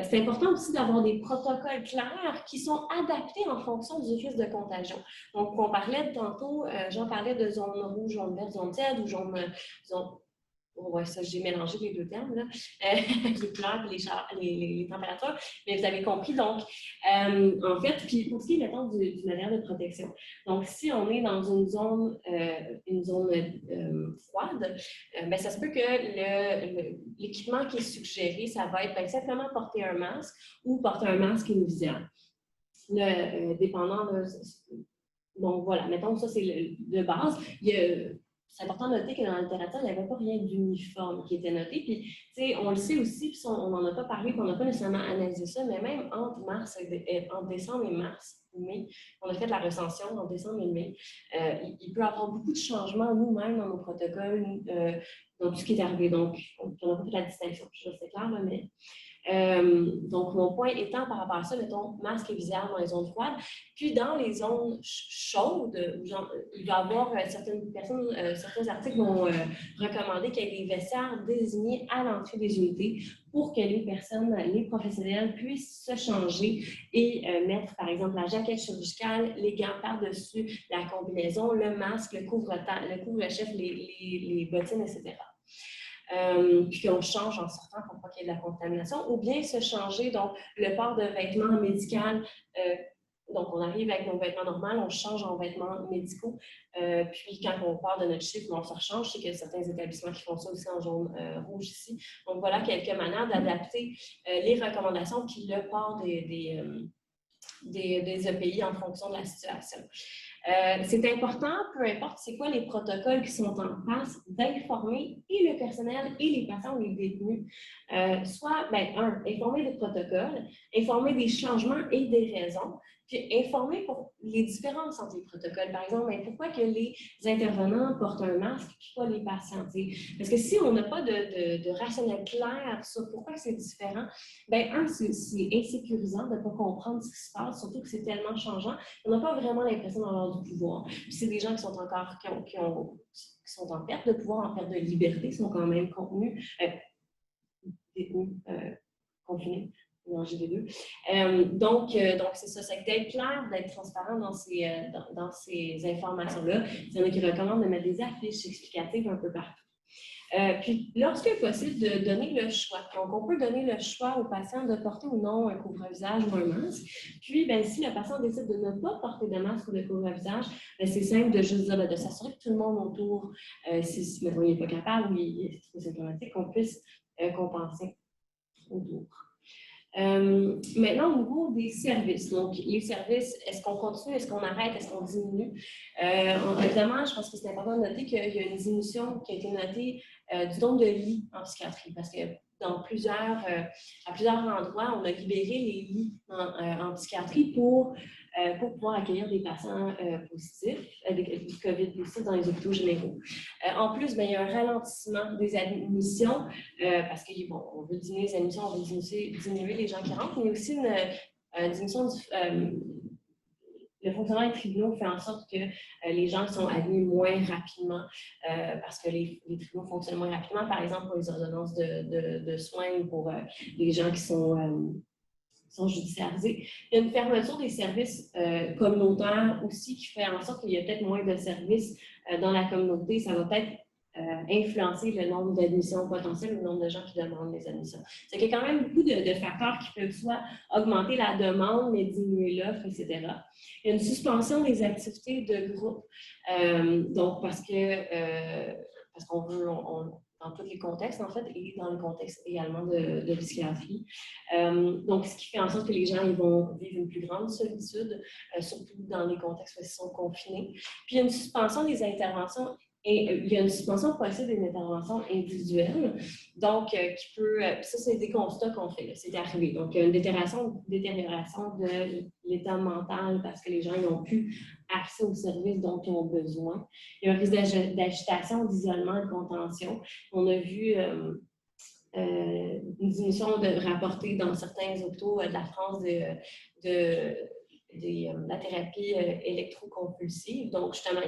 C'est important aussi d'avoir des protocoles clairs qui sont adaptés en fonction du risque de contagion. Donc, on parlait tantôt, j'en parlais de zone rouge, zone verte, zone tiède ou zone ouais, ça, j'ai mélangé les deux termes, là. Les couleurs et les températures, mais vous avez compris. Donc, en fait, puis pour ce qui est maintenant du matériel de protection, donc si on est dans une zone froide, ça se peut que l'équipement qui est suggéré, ça va être simplement porter un masque ou porter un masque et une visière. Dépendant de... Donc, voilà, mettons ça, c'est de base. C'est important de noter que dans la littérature, il n'y avait pas rien d'uniforme qui était noté. Puis, on le sait aussi, puis on n'en a pas parlé, puis on n'a pas nécessairement analysé ça, mais même entre décembre et mars, mai, on a fait de la recension en décembre et mai. Il peut y avoir beaucoup de changements nous-mêmes dans nos protocoles, dans tout ce qui est arrivé. Donc, on n'a pas fait la distinction. Je sais c'est clair, là, mais Donc, mon point étant par rapport à ça, mettons, masque visière dans les zones froides. Puis, dans les zones chaudes, il va y avoir certaines personnes, certains articles vont recommander qu'il y ait des vestiaires désignés à l'entrée des unités pour que les personnes, les professionnels puissent se changer et mettre, par exemple, la jaquette chirurgicale, les gants par-dessus, la combinaison, le masque, le couvre-chef, les bottines, etc. Puis qu'on change en sortant pour pas qu'il y ait de la contamination, ou bien se changer, donc le port de vêtements médicaux, donc on arrive avec nos vêtements normaux, on change en vêtements médicaux, puis quand on part de notre chiffre, on se rechange. Je sais qu'il y a certains établissements qui font ça aussi en jaune rouge ici. Donc voilà quelques manières d'adapter les recommandations puis le port des EPI en fonction de la situation. C'est important, peu importe c'est quoi les protocoles qui sont en place, d'informer et le personnel et les patients ou les détenus. Soit, informer des protocoles, informer des changements et des raisons, puis informer pour les différences entre les protocoles. Par exemple, pourquoi que les intervenants portent un masque puis pas les patients? Parce que si on n'a pas de rationnel clair sur pourquoi c'est différent, c'est insécurisant de ne pas comprendre ce qui se passe, surtout que c'est tellement changeant. On n'a pas vraiment l'impression d'avoir du pouvoir. Puis c'est des gens qui sont encore qui sont en perte de pouvoir, en perte de liberté, sont quand même détenus, confinés. Mélanger les deux. Donc c'est ça. C'est d'être clair, d'être transparent dans ces informations-là. Il y en a qui recommandent de mettre des affiches explicatives un peu partout. Puis, lorsqu'il est possible de donner le choix, donc on peut donner le choix au patient de porter ou non un couvre-visage ou un masque. Puis, si le patient décide de ne pas porter de masque ou de couvre-visage, c'est simple de juste dire, de s'assurer que tout le monde autour, si il n'est pas capable ou il est trop symptomatique, qu'on puisse compenser autour. Maintenant, au niveau des services, donc les services, est-ce qu'on continue, est-ce qu'on arrête, est-ce qu'on diminue? Évidemment, je pense que c'est important de noter qu'il y a une diminution qui a été notée du nombre de lits en psychiatrie, parce que à plusieurs endroits, on a libéré les lits en psychiatrie pour pouvoir accueillir des patients positifs, avec du COVID positif dans les hôpitaux généraux. En plus, il y a un ralentissement des admissions, parce qu'on veut diminuer les admissions, on veut diminuer les gens qui rentrent, mais aussi une diminution le fonctionnement des tribunaux fait en sorte que les gens sont admis moins rapidement parce que les tribunaux fonctionnent moins rapidement, par exemple pour les ordonnances de soins ou pour les gens qui sont judiciarisés. Il y a une fermeture des services communautaires aussi qui fait en sorte qu'il y a peut-être moins de services dans la communauté. Ça va peut-être influencer le nombre d'admissions potentielles, le nombre de gens qui demandent les admissions. C'est qu'il y a quand même beaucoup de facteurs qui peuvent soit augmenter la demande, mais diminuer l'offre, etc. Il y a une suspension des activités de groupe, donc parce qu'on veut, dans tous les contextes, en fait, et dans le contexte également de psychiatrie. Donc, ce qui fait en sorte que les gens ils vont vivre une plus grande solitude, surtout dans les contextes où ils sont confinés. Puis, il y a une suspension des interventions. Et il y a une suspension possible des interventions individuelles, donc qui peut, ça c'est des constats qu'on fait, c'est arrivé. Donc, il y a une détérioration de l'état mental parce que les gens n'ont plus accès aux services dont ils ont besoin. Il y a un risque d'agitation, d'isolement, de contention. On a vu une diminution rapportée dans certains hôpitaux de la France de la thérapie électroconvulsive. Donc, justement,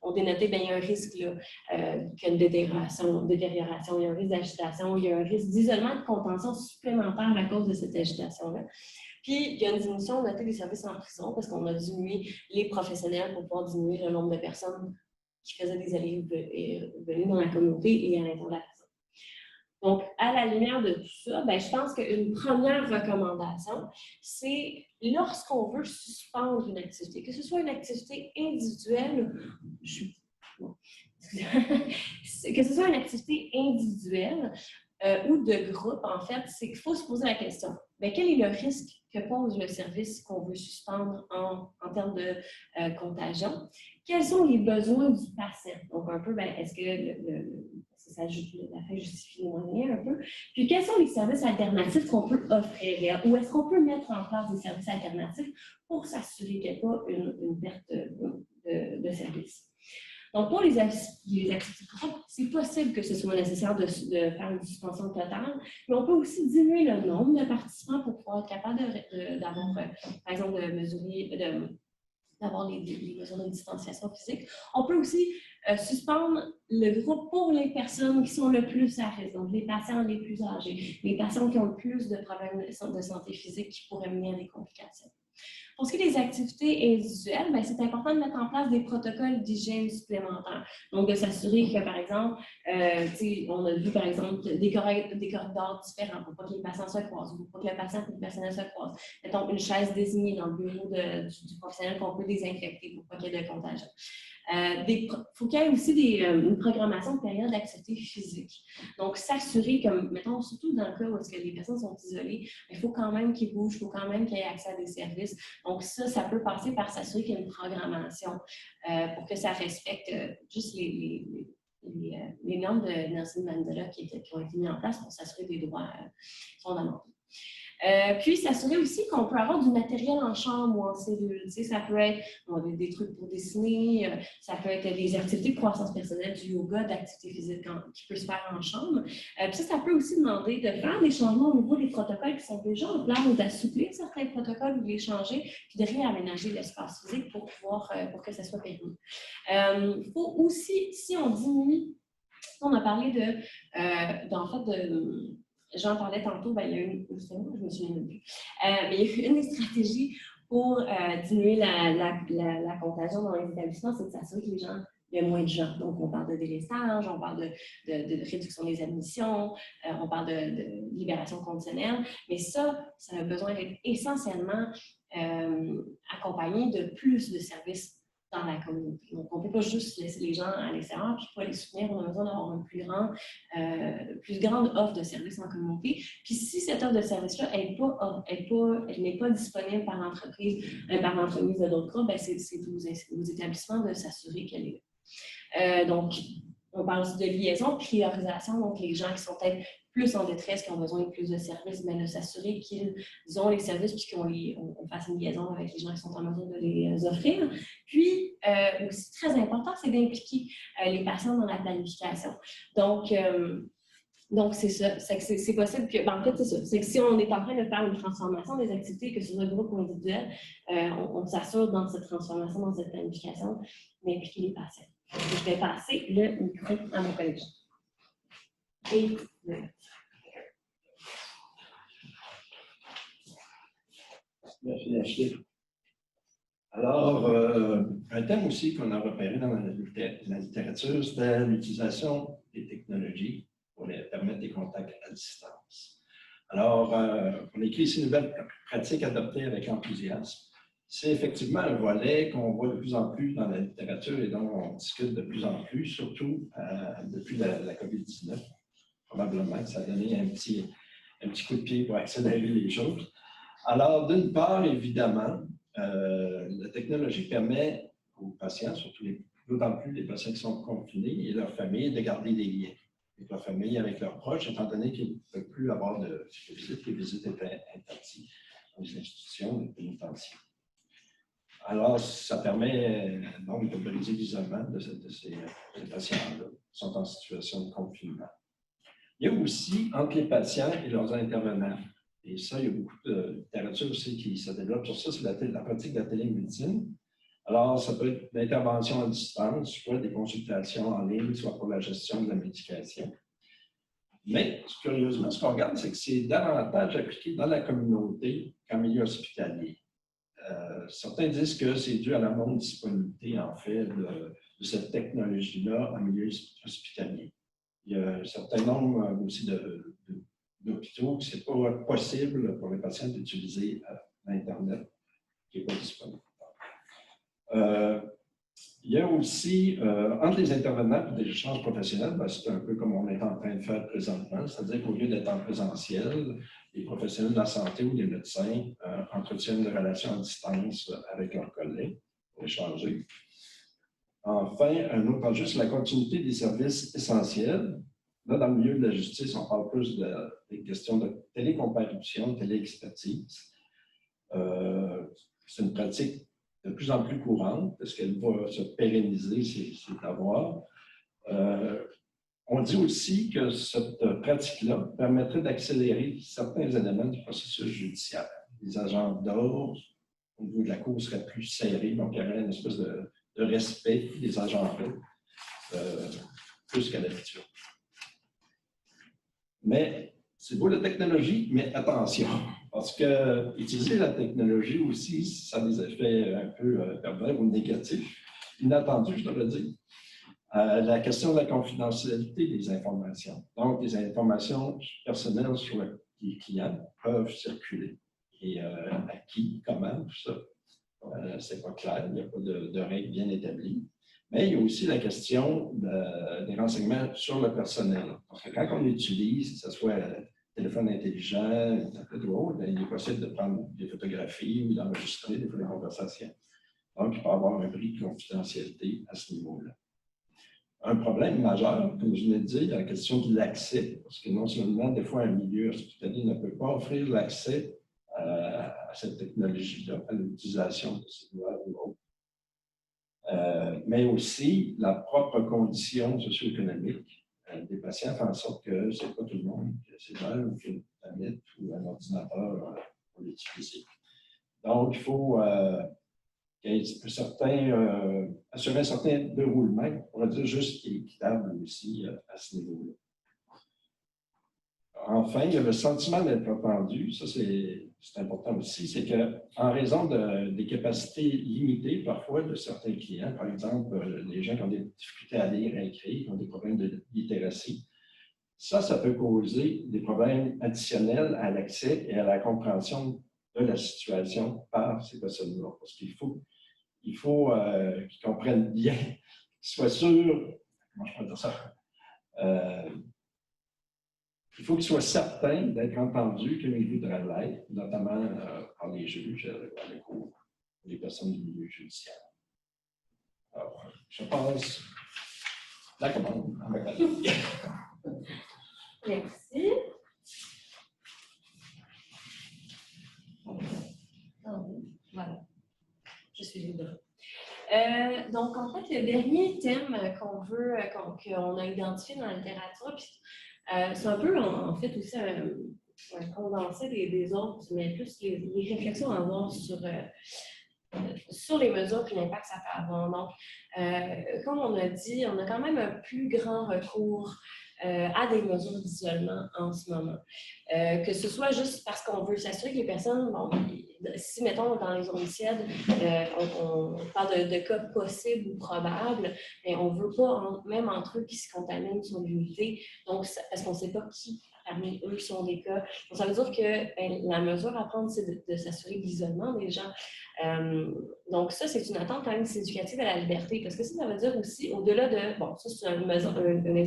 on dénotait, il y a un risque qu'il y a une détérioration, il y a un risque d'agitation, il y a un risque d'isolement, de contention supplémentaire à cause de cette agitation-là. Puis, il y a une diminution notée des services en prison parce qu'on a diminué les professionnels pour pouvoir diminuer le nombre de personnes qui faisaient des allées et venues dans la communauté et à l'intérieur de la prison. Donc, à la lumière de tout ça, je pense qu'une première recommandation, c'est lorsqu'on veut suspendre une activité, que ce soit une activité individuelle, que ce soit une activité individuelle ou de groupe, en fait, c'est qu'il faut se poser la question, quel est le risque que pose le service qu'on veut suspendre en termes de contagion? Quels sont les besoins du patient? Donc, un peu, est-ce que ça justifie les moyens un peu. Puis, quels sont les services alternatifs qu'on peut offrir? Ou est-ce qu'on peut mettre en place des services alternatifs pour s'assurer qu'il n'y ait pas une perte de service? Donc, pour les activités de groupe, c'est possible que ce soit nécessaire de faire une suspension totale, mais on peut aussi diminuer le nombre de participants pour pouvoir être capable d'avoir, par exemple, de mesurer, d'avoir les mesures de distanciation physique. On peut aussi suspendre le groupe pour les personnes qui sont le plus à risque, donc les patients les plus âgés, les patients qui ont le plus de problèmes de santé physique qui pourraient mener à des complications. Pour ce qui est des activités individuelles, c'est important de mettre en place des protocoles d'hygiène supplémentaires. Donc, de s'assurer que, par exemple, on a vu, par exemple, des corridors différents pour pas que les patients se croisent, ou pour pas que le patient et le personnel se croisent. Mettons une chaise désignée dans le bureau du professionnel qu'on peut désinfecter pour pas qu'il y ait de contagion. Il faut qu'il y ait aussi une programmation de période d'activité physique. Donc, s'assurer, comme, mettons, surtout dans le cas où les personnes sont isolées, il faut quand même qu'ils bougent, il faut quand même qu'il y ait accès à des services. Donc, ça peut passer par s'assurer qu'il y a une programmation pour que ça respecte juste les normes de Nelson Mandela qui ont été mises en place pour s'assurer des droits fondamentaux. Puis, s'assurer aussi qu'on peut avoir du matériel en chambre ou en cellule. Tu sais, ça peut être des trucs pour dessiner, ça peut être des activités de croissance personnelle, du yoga, d'activité physique qui peut se faire en chambre. Puis ça peut aussi demander de faire des changements au niveau des protocoles qui sont déjà en place ou d'assouplir certains protocoles ou de les changer, puis de réaménager l'espace physique pour que ça soit permis. Il faut aussi, si on diminue, on a parlé j'en parlais tantôt, il y a une, justement, je me souviens même plus. Mais il y a une des stratégies pour diminuer la contagion dans les établissements, c'est de s'assurer que il y a moins de gens. Donc, on parle de délestage, on parle de réduction des admissions, on parle de libération conditionnelle, mais ça a besoin d'être essentiellement accompagné de plus de services dans la communauté. Donc, on ne peut pas juste laisser les gens à l'extérieur puis pas les soutenir. On a besoin d'avoir une plus grande offre de services en communauté. Puis, si cette offre de service-là n'est pas disponible par l'entreprise, par l'entremise de d'autres groupes, c'est aux établissements de s'assurer qu'elle est là. Donc, on parle aussi de liaison, priorisation, donc les gens qui sont peut-être plus en détresse, qui ont besoin de plus de services, de s'assurer qu'ils ont les services puis qu'on fasse une liaison avec les gens qui sont en mesure de les offrir. Puis, aussi très important, c'est d'impliquer les patients dans la planification. Donc, c'est ça. C'est possible que, en fait, c'est ça. C'est que si on est en train de faire une transformation des activités, que ce soit groupe ou individuel, on s'assure dans cette transformation, dans cette planification, d'impliquer les patients. Je vais passer le micro à mon collègue. Merci, Ashley. Alors, un thème aussi qu'on a repéré dans la littérature, c'était l'utilisation des technologies pour permettre des contacts à distance. Alors, on écrit ici une nouvelle pratique adoptée avec enthousiasme. C'est effectivement un volet qu'on voit de plus en plus dans la littérature et dont on discute de plus en plus, surtout depuis la COVID-19. Probablement que ça a donné un petit coup de pied pour accélérer les choses. Alors, d'une part, évidemment, la technologie permet aux patients, d'autant plus les patients qui sont confinés et leurs familles, de garder des liens avec leur famille, avec leurs proches, étant donné qu'ils ne peuvent plus avoir de visites. Les visites étaient interdites dans les institutions de pénitentiaires. Alors, ça permet donc de briser l'isolement de ces patients-là qui sont en situation de confinement. Il y a aussi entre les patients et leurs intervenants. Et ça, il y a beaucoup de littérature aussi qui se développe sur ça, c'est la pratique de la télémédecine. Alors, ça peut être l'intervention à distance, soit des consultations en ligne, soit pour la gestion de la médication. Mais, curieusement, ce qu'on regarde, c'est que c'est davantage appliqué dans la communauté qu'en milieu hospitalier. Certains disent que c'est dû à la non-disponibilité, en fait, de cette technologie-là en milieu hospitalier. Il y a un certain nombre aussi d'hôpitaux que ce n'est pas possible pour les patients d'utiliser l'Internet qui n'est pas disponible. Il y a aussi, entre les intervenants et des échanges professionnels, c'est un peu comme on est en train de faire présentement, c'est-à-dire qu'au lieu d'être en présentiel, les professionnels de la santé ou les médecins entretiennent des relations à distance avec leurs collègues pour échanger. Enfin, un autre juste la continuité des services essentiels. Là, dans le milieu de la justice, on parle plus des questions de télécomparution, de téléexpertise. C'est une pratique de plus en plus courante. Est-ce qu'elle va se pérenniser? C'est à voir. On dit aussi que cette pratique-là permettrait d'accélérer certains éléments du processus judiciaire. Les agents d'ordre, au niveau de la cour, seraient plus serrés, donc il y aurait une espèce de respect des agents-là, plus qu'à l'habitude. Mais c'est beau la technologie, mais attention, parce que utiliser la technologie aussi, ça a des effets un peu pervers ou négatifs, inattendus, je devrais dire. La question de la confidentialité des informations. Donc, les informations personnelles sur les clients peuvent circuler. Et à qui, comment, tout ça, c'est pas clair, il n'y a pas de règles bien établies. Mais il y a aussi la question des renseignements sur le personnel. Parce que quand on utilise, que ce soit un téléphone intelligent, une tablette ou autre, il est possible de prendre des photographies ou d'enregistrer des conversations. Donc, il peut y avoir un bris de confidentialité à ce niveau-là. Un problème majeur, comme je venais de dire, la question de l'accès, parce que non seulement, des fois, un milieu hospitalier ne peut pas offrir l'accès à cette technologie-là, à l'utilisation de ces lois ou autres, mais aussi la propre condition socio-économique des patients fait en sorte que ce n'est pas tout le monde qui a ses balles ou qui a une tablette ou un ordinateur pour l'utiliser. Donc, il faut assurer un certain déroulement, on va dire juste équitable aussi à ce niveau-là. Enfin, il y a le sentiment d'être entendu, ça c'est important aussi, c'est qu'en raison des capacités limitées parfois de certains clients, par exemple les gens qui ont des difficultés à lire et à écrire, qui ont des problèmes de littératie, ça peut causer des problèmes additionnels à l'accès et à la compréhension de la situation par ces personnes-là. Parce qu'il faut qu'ils comprennent bien, qu'ils soient sûrs, comment je peux dire ça? Il faut qu'ils soient certains d'être entendus comme ils voudraient l'être, notamment par les juges, par les cours, les personnes du milieu judiciaire. Alors, je passe la commande à ma collègue. Merci. Voilà. Je suis libre. Donc, en fait, le dernier thème qu'on a identifié dans la littérature, c'est un peu, en fait, aussi un condensé des autres, mais plus les réflexions à avoir sur les mesures et l'impact que ça peut avoir. Donc, comme on a dit, on a quand même un plus grand recours à des mesures d'isolement en ce moment. Que ce soit juste parce qu'on veut s'assurer que les personnes, bon, si, mettons, dans les homicides, on parle de cas possibles ou probables, mais on ne veut pas, même entre eux, qui se contaminent sur l'unité, donc parce qu'on ne sait pas qui parmi eux sont des cas. Donc, ça veut dire que la mesure à prendre, c'est de s'assurer de l'isolement des gens. Donc, ça, c'est une attente quand même significative à la liberté, parce que ça veut dire aussi, au-delà de, bon, ça, c'est un exemple, mais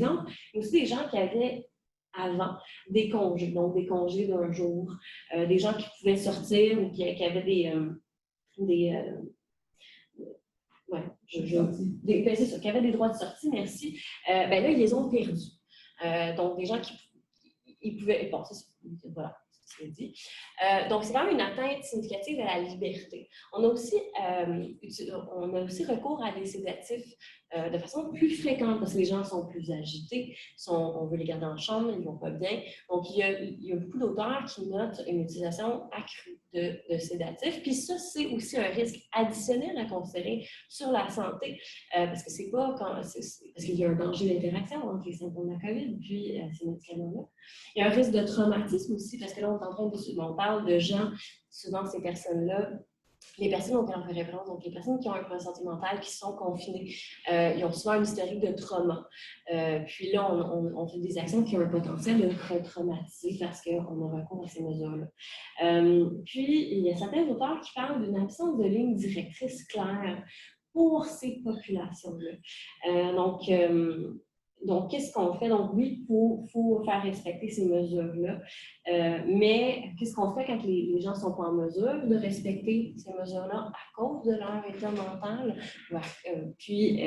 aussi des gens qui avaient avant des congés, donc des congés d'un jour, des gens qui pouvaient sortir ou qui avaient c'est ça, qui avaient des droits de sortie, merci. Là, ils les ont perdus. Donc, des gens qui ils pouvaient. Bon, ça, voilà, c'est dit. Donc, c'est quand même une atteinte significative à la liberté. On a aussi recours à des sédatifs de façon plus fréquente parce que les gens sont plus agités, on veut les garder en chambre, ils ne vont pas bien. Donc, il y a beaucoup d'auteurs qui notent une utilisation accrue de sédatifs. Puis ça, c'est aussi un risque additionnel à considérer sur la santé parce que c'est pas parce qu'il y a un danger d'interaction entre les symptômes de la COVID puis ces médicaments-là. Il y a un risque de traumatisme aussi parce que là, on parle de gens, souvent ces personnes-là, les personnes auxquelles on fait référence, donc les personnes qui ont un problème santé mentale, qui sont confinées, ils ont souvent un historique de trauma. Puis là, on fait des actions qui ont un potentiel de retraumatiser parce qu'on a recours à ces mesures-là. Puis, il y a certains auteurs qui parlent d'une absence de ligne directrice claire pour ces populations-là. Donc, qu'est-ce qu'on fait? Donc, oui, il faut faire respecter ces mesures-là. Mais qu'est-ce qu'on fait quand les gens ne sont pas en mesure de respecter ces mesures-là à cause de leur état mental? Puis,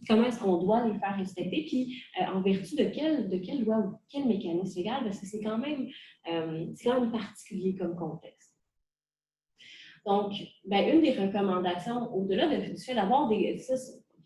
comment est-ce qu'on doit les faire respecter? Puis, en vertu de quelle loi ou quel mécanisme légal? Parce que c'est quand même particulier comme contexte. Donc, une des recommandations, au-delà du fait d'avoir des...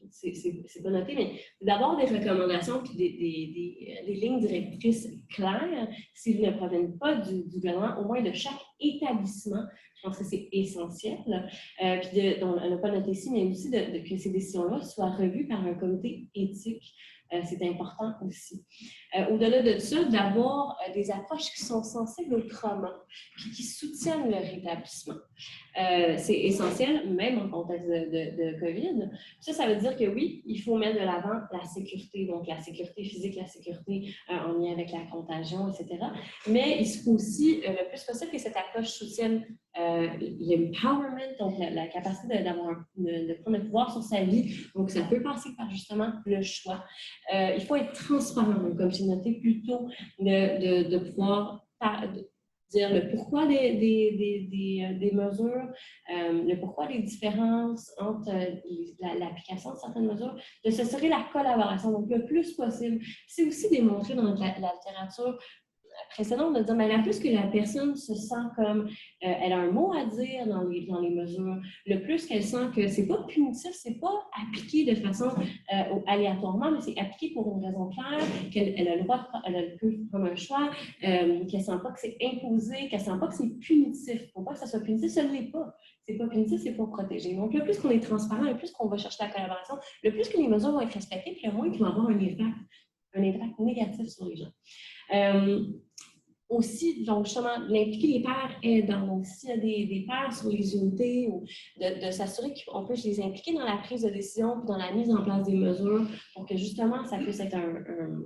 c'est pas noté, mais d'avoir des recommandations et des lignes directrices claires, s'ils ne proviennent pas du gouvernement, au moins de chaque établissement. Je pense que c'est essentiel. Puis on n'a pas noté ici, mais aussi que ces décisions-là soient revues par un comité éthique. C'est important aussi. Au-delà de ça, d'avoir des approches qui sont sensibles autrement, puis qui soutiennent le rétablissement. C'est essentiel, même en contexte de COVID. Ça veut dire que oui, il faut mettre de l'avant la sécurité, donc la sécurité physique, la sécurité en lien avec la contagion, etc. Mais il faut aussi, le plus possible, que cette approche soutienne l'empowerment, donc la capacité de prendre le pouvoir sur sa vie. Donc, ça peut passer par justement le choix. Il faut être transparent, comme j'ai noté plus tôt, de pouvoir dire le pourquoi des mesures, le pourquoi des différences entre l'application de certaines mesures, de s'assurer la collaboration, donc le plus possible. C'est aussi démontré dans la littérature précédente de dire, mais la plus que la personne se sent comme elle a un mot à dire dans les mesures, le plus qu'elle sent que c'est pas punitif, c'est pas appliqué de façon aléatoirement, mais c'est appliqué pour une raison claire, qu'elle a le droit, elle a le plus comme un choix, qu'elle sent pas que c'est imposé, qu'elle sent pas que c'est punitif. Faut pas que ça soit punitif, ce n'est pas. C'est pas punitif, c'est pour protéger. Donc, le plus qu'on est transparent, le plus qu'on va chercher la collaboration, le plus que les mesures vont être respectées, puis le moins qu'il va avoir un impact négatif sur les gens. Aussi, donc justement, l'impliquer les pairs aidants. Donc, s'il y a des pairs sur les unités, ou de s'assurer qu'on peut les impliquer dans la prise de décision puis dans la mise en place des mesures pour que justement, ça puisse être un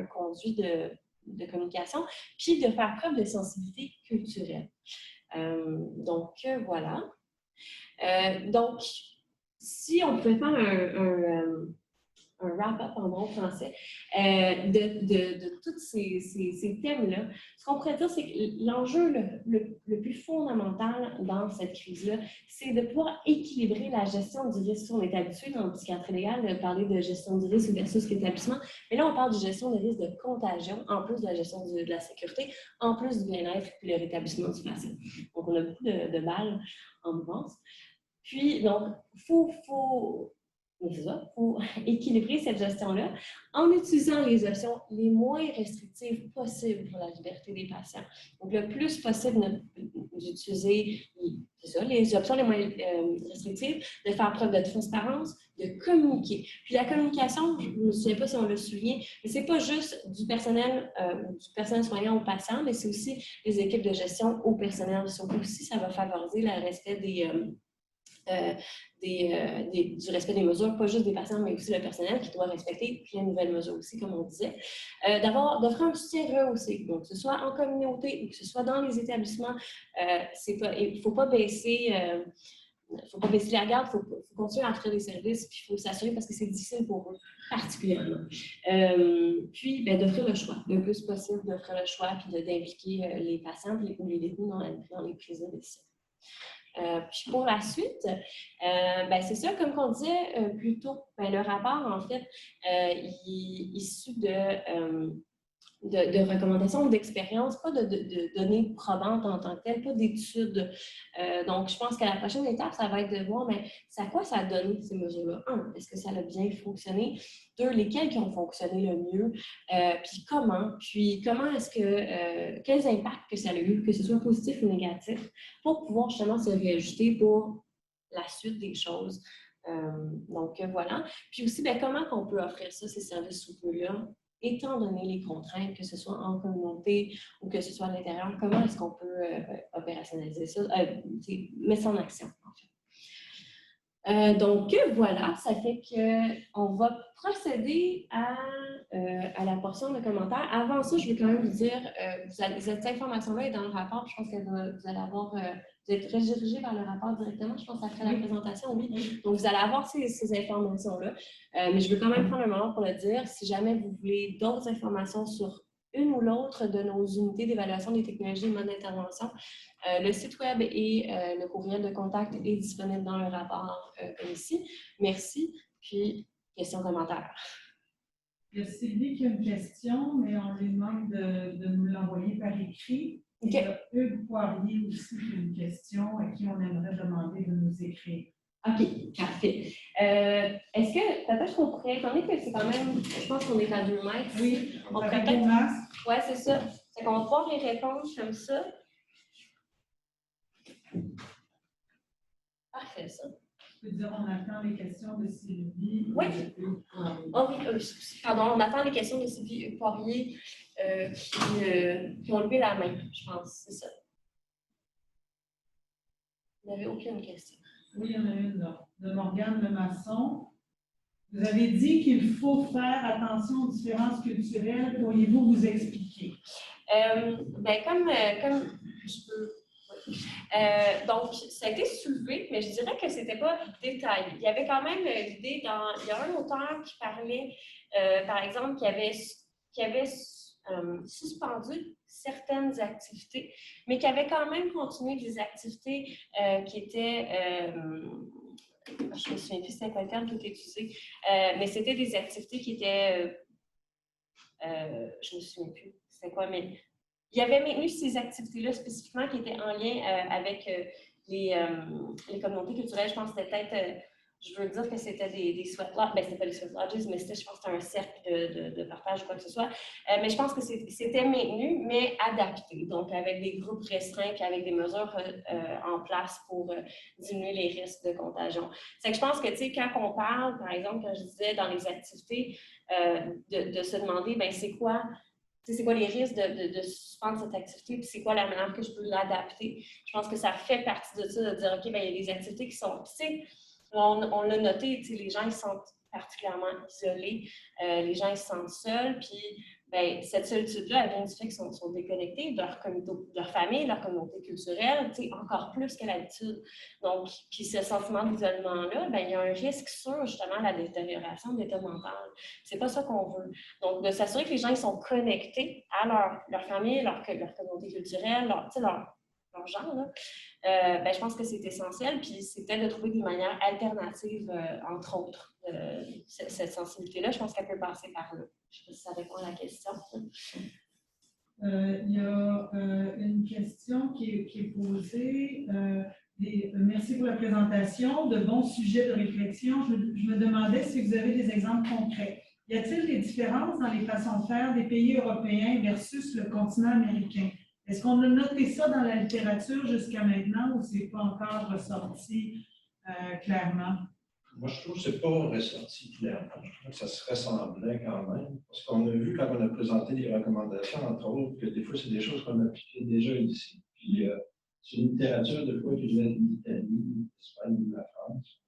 conduit de communication, puis de faire preuve de sensibilité culturelle. Donc, voilà. Donc, si on pouvait faire un wrap-up en bon français de tous ces thèmes-là. Ce qu'on pourrait dire, c'est que l'enjeu le plus fondamental dans cette crise-là, c'est de pouvoir équilibrer la gestion du risque. On est habitué dans le psychiatrie légale de parler de gestion du risque versus l'établissement, mais là, on parle de gestion des risques de contagion, en plus de la gestion de la sécurité, en plus du bien-être et le rétablissement du patient. Donc, on a beaucoup de balles en mouvance. Puis, donc, il faut équilibrer cette gestion-là en utilisant les options les moins restrictives possibles pour la liberté des patients. Donc, le plus possible d'utiliser les options les moins restrictives, de faire preuve de transparence, de communiquer. Puis la communication, je ne me souviens pas si on le souvient, mais ce n'est pas juste du personnel soignant aux patients, mais c'est aussi les équipes de gestion au personnel. Donc aussi, ça va favoriser le respect du respect des mesures, pas juste des patients, mais aussi le personnel qui doit respecter les nouvelles mesures aussi, comme on disait. D'offrir un soutien rehaussé, donc que ce soit en communauté ou que ce soit dans les établissements, il ne faut pas baisser la garde, il faut continuer à offrir des services, puis il faut s'assurer parce que c'est difficile pour eux, particulièrement. Puis, d'offrir le choix, le plus possible d'offrir le choix, puis d'impliquer les patients ou les détenus dans les prises de décision. Puis pour la suite, c'est ça, comme on disait plus tôt, le rapport, en fait, issu de recommandations ou d'expériences, pas de données probantes en tant que telles, pas d'études. Donc, je pense que la prochaine étape, ça va être de voir, mais à quoi ça a donné ces mesures-là? Un, est-ce que ça a bien fonctionné? Deux, lesquelles qui ont fonctionné le mieux? Puis comment est-ce que, quels impacts que ça a eu, que ce soit positif ou négatif, pour pouvoir justement se réajuster pour la suite des choses. Donc, voilà. Puis aussi, comment on peut offrir ça, ces services soutenus-là, étant donné les contraintes, que ce soit en communauté ou que ce soit à l'intérieur, comment est-ce qu'on peut opérationnaliser ça, mettre ça en action, en fait. Donc, voilà, ça fait qu'on va procéder à la portion de commentaires. Avant ça, je veux quand même vous dire, cette information-là est dans le rapport, je pense que vous allez avoir... vous êtes redirigé vers le rapport directement, je pense, après la présentation, oui. Donc, vous allez avoir ces informations-là. Mais je veux quand même prendre un moment pour le dire. Si jamais vous voulez d'autres informations sur une ou l'autre de nos unités d'évaluation des technologies et modes d'intervention, le site web et le courriel de contact est disponible dans le rapport comme ici. Merci. Puis, questions, commentaires. Il y a Sylvie qui a une question, mais on lui demande de nous l'envoyer par écrit. OK. Il y a Hugues Poirier aussi qui a une question à qui on aimerait demander de nous écrire. OK, parfait. Est-ce que, peut-être qu'on pourrait, étant donné que c'est quand même, je pense qu'on est à 2 mètres. Oui, On pourrait avec peut-être. vos masques. Oui, c'est ça. Fait qu'on va pouvoir y répondre comme ça. Parfait, ça. Je peux dire, on attend les questions de Sylvie. Oui. Oh, oui, pardon, on attend les questions de Sylvie Poirier qui ont levé la main, je pense, c'est ça. Vous n'avez aucune question. oui, il y en a une là, de Morgane Lemasson. Vous avez dit qu'il faut faire attention aux différences culturelles. Pourriez-vous vous expliquer? Comme je peux. Donc, ça a été soulevé, mais je dirais que ce n'était pas détaillé. Il y avait quand même l'idée, il y a un auteur qui parlait, par exemple, qui avait suspendu certaines activités, mais qui avait quand même continué des activités qui étaient, je me souviens plus c'est quoi le terme qui était utilisé, mais c'était des activités qui étaient, je me souviens plus c'était quoi, mais il avait maintenu ces activités-là spécifiquement qui étaient en lien avec les communautés culturelles. Je pense que c'était peut-être, je veux dire que c'était des sweat lodges, c'était pas des sweat lodges, mais je pense que c'était un cercle de partage ou quoi que ce soit. Mais je pense que c'était maintenu, mais adapté, donc avec des groupes restreints et avec des mesures en place pour diminuer les risques de contagion. C'est que je pense que, tu sais, quand on parle, par exemple, quand je disais dans les activités, de se demander, bien, c'est quoi les risques de suspendre cette activité, puis c'est quoi la manière que je peux l'adapter. Je pense que ça fait partie de ça, de dire, OK, bien, il y a des activités qui sont, tu sais, on l'a noté, tu sais, les gens, ils sont particulièrement isolés, les gens, ils se sentent seuls, puis bien, cette solitude-là, elle vient du fait qu'ils sont déconnectés de leur famille, de leur communauté culturelle, tu sais, encore plus que l'habitude. Donc, puis ce sentiment d'isolement-là, bien, il y a un risque sur, justement, la détérioration de l'état mental. C'est pas ça qu'on veut. Donc, de s'assurer que les gens, ils sont connectés à leur famille, leur communauté culturelle, leur genre, là. Je pense que c'est essentiel, puis c'était de trouver des manières alternatives, entre autres. Cette sensibilité-là, je pense qu'elle peut passer par là. Je ne sais pas si ça répond à la question. Il y a une question qui est posée. Merci pour la présentation. De bons sujets de réflexion. Je me demandais si vous avez des exemples concrets. Y a-t-il des différences dans les façons de faire des pays européens versus le continent américain? Est-ce qu'on a noté ça dans la littérature jusqu'à maintenant ou c'est pas encore ressorti clairement? Moi, je trouve que ce n'est pas ressorti clairement. Je trouve que ça se ressemblait quand même. Parce qu'on a vu, quand on a présenté des recommandations, entre autres, que des fois, c'est des choses qu'on appliquait déjà ici. Puis, c'est une littérature, de fois, qui vient de l'Italie, l'Espagne, de la France.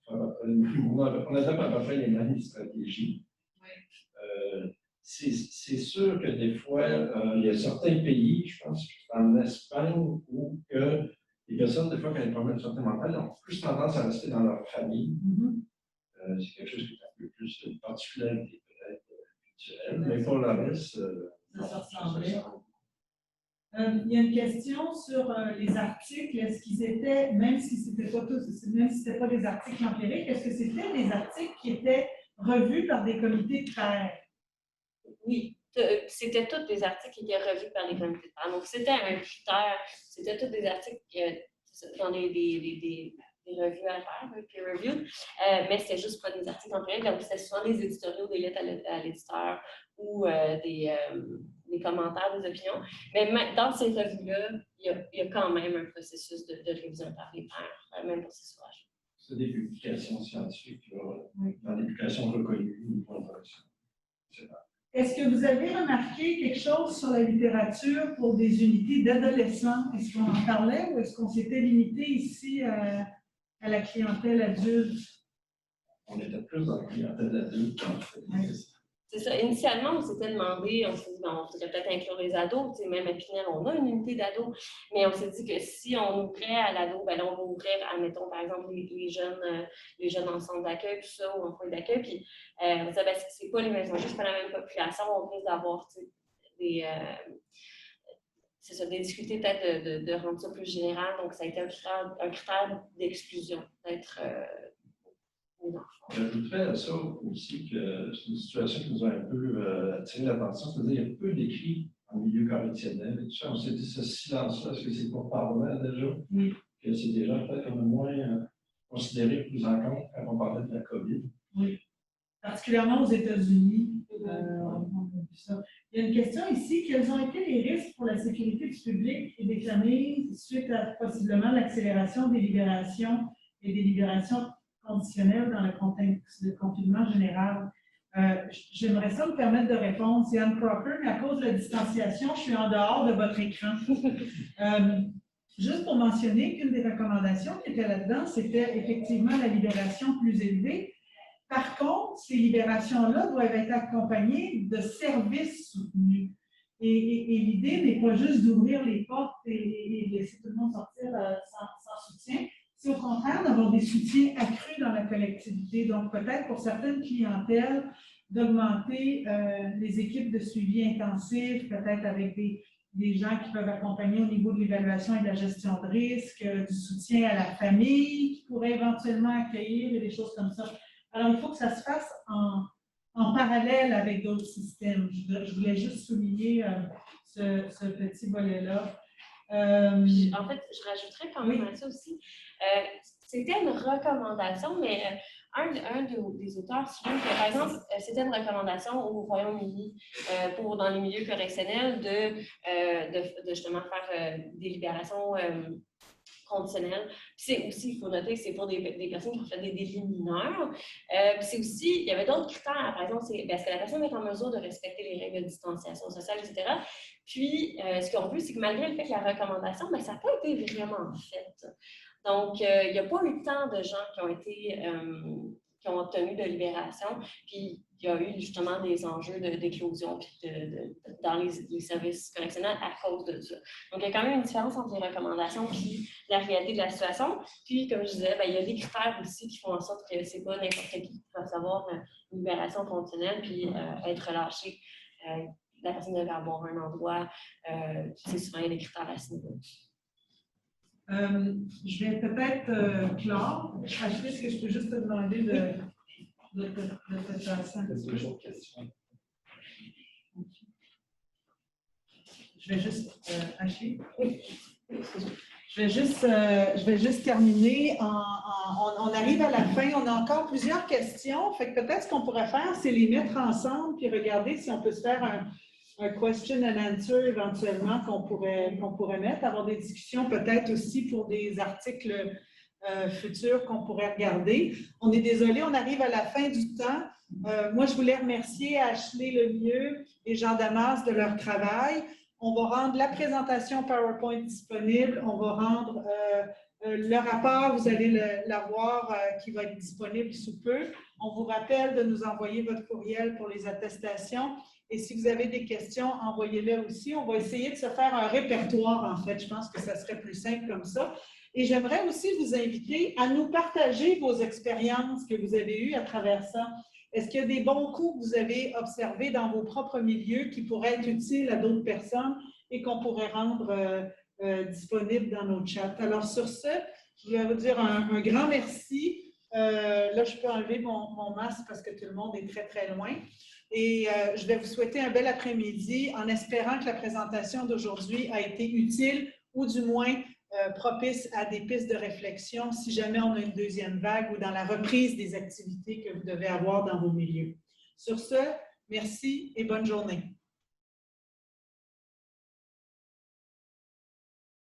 On adopte à peu près les mêmes stratégies. C'est sûr que des fois, il y a certains pays, je pense en Espagne, où que les personnes, des fois, quand elles ont des problèmes de santé mentale, ont plus tendance à rester dans leur famille. C'est quelque chose qui est un peu plus une particularité peut-être culturelle, mais pour le reste, ça se ressemblait. Il y a une question sur les articles. Est-ce qu'ils étaient, même si ce n'était pas des articles empiriques, est-ce que c'était des articles qui étaient revus par des comités de pairs? Oui, c'était tous des articles qui étaient revus par les comités de pairs. Donc, c'était un critère, c'était tous des articles dans des revues à faire, peer review, mais c'était juste pas des articles empiriques. Donc, c'était souvent des éditoriaux, des lettres à l'éditeur ou des commentaires, des opinions. Mais dans ces revues-là, il y a quand même un processus de révision par les pairs, même pour ces ouvrages. C'est des publications scientifiques, dans l'éducation reconnue. Est-ce que vous avez remarqué quelque chose sur la littérature pour des unités d'adolescents? Est-ce qu'on en parlait ou est-ce qu'on s'était limité ici à la clientèle adulte? On était plus dans la clientèle adulte. C'est ça. Initialement, on s'était demandé, on s'est dit, on pourrait peut-être inclure les ados. Même à Pinel, on a une unité d'ados, mais on s'est dit que si on ouvrait à l'ado, ben là, on va ouvrir, admettons, par exemple, les jeunes en centre d'accueil, tout ça, ou en foyer d'accueil. Puis, on disait, ben, c'est pas les mêmes enjeux, c'est pas la même population, on risque d'avoir des difficultés peut-être de rendre ça plus général. Donc, ça a été un critère d'exclusion, d'être. J'ajouterais à ça aussi que c'est une situation qui nous a un peu attiré l'attention, c'est-à-dire qu'il y a peu d'écrits en milieu correctionnel et tout ça. On s'est dit, ce silence-là, est-ce que c'est pour parler déjà? Oui. Que c'est déjà peut-être un moins considéré plus en compte quand on parlait de la COVID. Oui. Particulièrement aux États-Unis, on a vu ça. Il y a une question ici. Quels ont été les risques pour la sécurité du public et des familles suite à possiblement l'accélération des libérations et des libérations conditionnelles dans le contexte de confinement général? J'aimerais ça me permettre de répondre. C'est Anne Crocker, mais à cause de la distanciation, je suis en dehors de votre écran. Juste pour mentionner qu'une des recommandations qui était là-dedans, c'était effectivement la libération plus élevée. Par contre, ces libérations-là doivent être accompagnées de services soutenus. Et l'idée n'est pas juste d'ouvrir les portes et laisser tout le monde sortir sans soutien, c'est au contraire d'avoir des soutiens accrus dans la collectivité. Donc, peut-être pour certaines clientèles, d'augmenter les équipes de suivi intensif, peut-être avec des gens qui peuvent accompagner au niveau de l'évaluation et de la gestion de risque, du soutien à la famille qui pourrait éventuellement accueillir et des choses comme ça. Alors, il faut que ça se fasse en parallèle avec d'autres systèmes. Je voulais juste souligner ce petit volet-là. En fait, je rajouterais quand même à ça aussi. C'était une recommandation, mais un des auteurs souvient que, par exemple, c'était une recommandation au Royaume-Uni dans les milieux correctionnels de justement faire des libérations conditionnelles. Puis c'est aussi, il faut noter que c'est pour des personnes qui ont fait des délits mineurs. Puis c'est aussi, il y avait d'autres critères. Par exemple, est-ce que la personne est en mesure de respecter les règles de distanciation sociale, etc. Puis, ce qu'on veut, c'est que malgré le fait que la recommandation, ça n'a pas été vraiment faite. Donc, il n'y a pas eu tant de gens qui ont obtenu de libération. Puis, il y a eu justement des enjeux d'éclosion dans les services correctionnels à cause de ça. Donc, il y a quand même une différence entre les recommandations et la réalité de la situation. Puis, comme je disais, il y a des critères aussi qui font en sorte que ce n'est pas n'importe qui peut recevoir une libération conditionnelle puis être relâché. La personne devait avoir un endroit, c'est souvent il y a des critères à ce niveau. Je vais peut-être clore. Ashley, est-ce que je peux juste te demander de te passer un petit peu? Je vais juste, Ashley? Oui. Je vais juste terminer. On arrive à la fin. On a encore plusieurs questions. Fait que peut-être ce qu'on pourrait faire, c'est les mettre ensemble puis regarder si on peut se faire un question and answer éventuellement qu'on pourrait mettre, avoir des discussions peut-être aussi pour des articles futurs qu'on pourrait regarder. On est désolé, on arrive à la fin du temps. Moi, je voulais remercier Ashley Lemieux et Jean Damas de leur travail. On va rendre la présentation PowerPoint disponible. On va rendre le rapport, vous allez l'avoir qui va être disponible sous peu. On vous rappelle de nous envoyer votre courriel pour les attestations. Et si vous avez des questions, envoyez-les aussi. On va essayer de se faire un répertoire, en fait. Je pense que ça serait plus simple comme ça. Et j'aimerais aussi vous inviter à nous partager vos expériences que vous avez eues à travers ça. Est-ce qu'il y a des bons coups que vous avez observés dans vos propres milieux qui pourraient être utiles à d'autres personnes et qu'on pourrait rendre disponibles dans nos chats? Alors, sur ce, je voulais vous dire un grand merci. Là, je peux enlever mon masque parce que tout le monde est très, très loin. Et je vais vous souhaiter un bel après-midi en espérant que la présentation d'aujourd'hui a été utile ou du moins propice à des pistes de réflexion si jamais on a une deuxième vague ou dans la reprise des activités que vous devez avoir dans vos milieux. Sur ce, merci et bonne journée.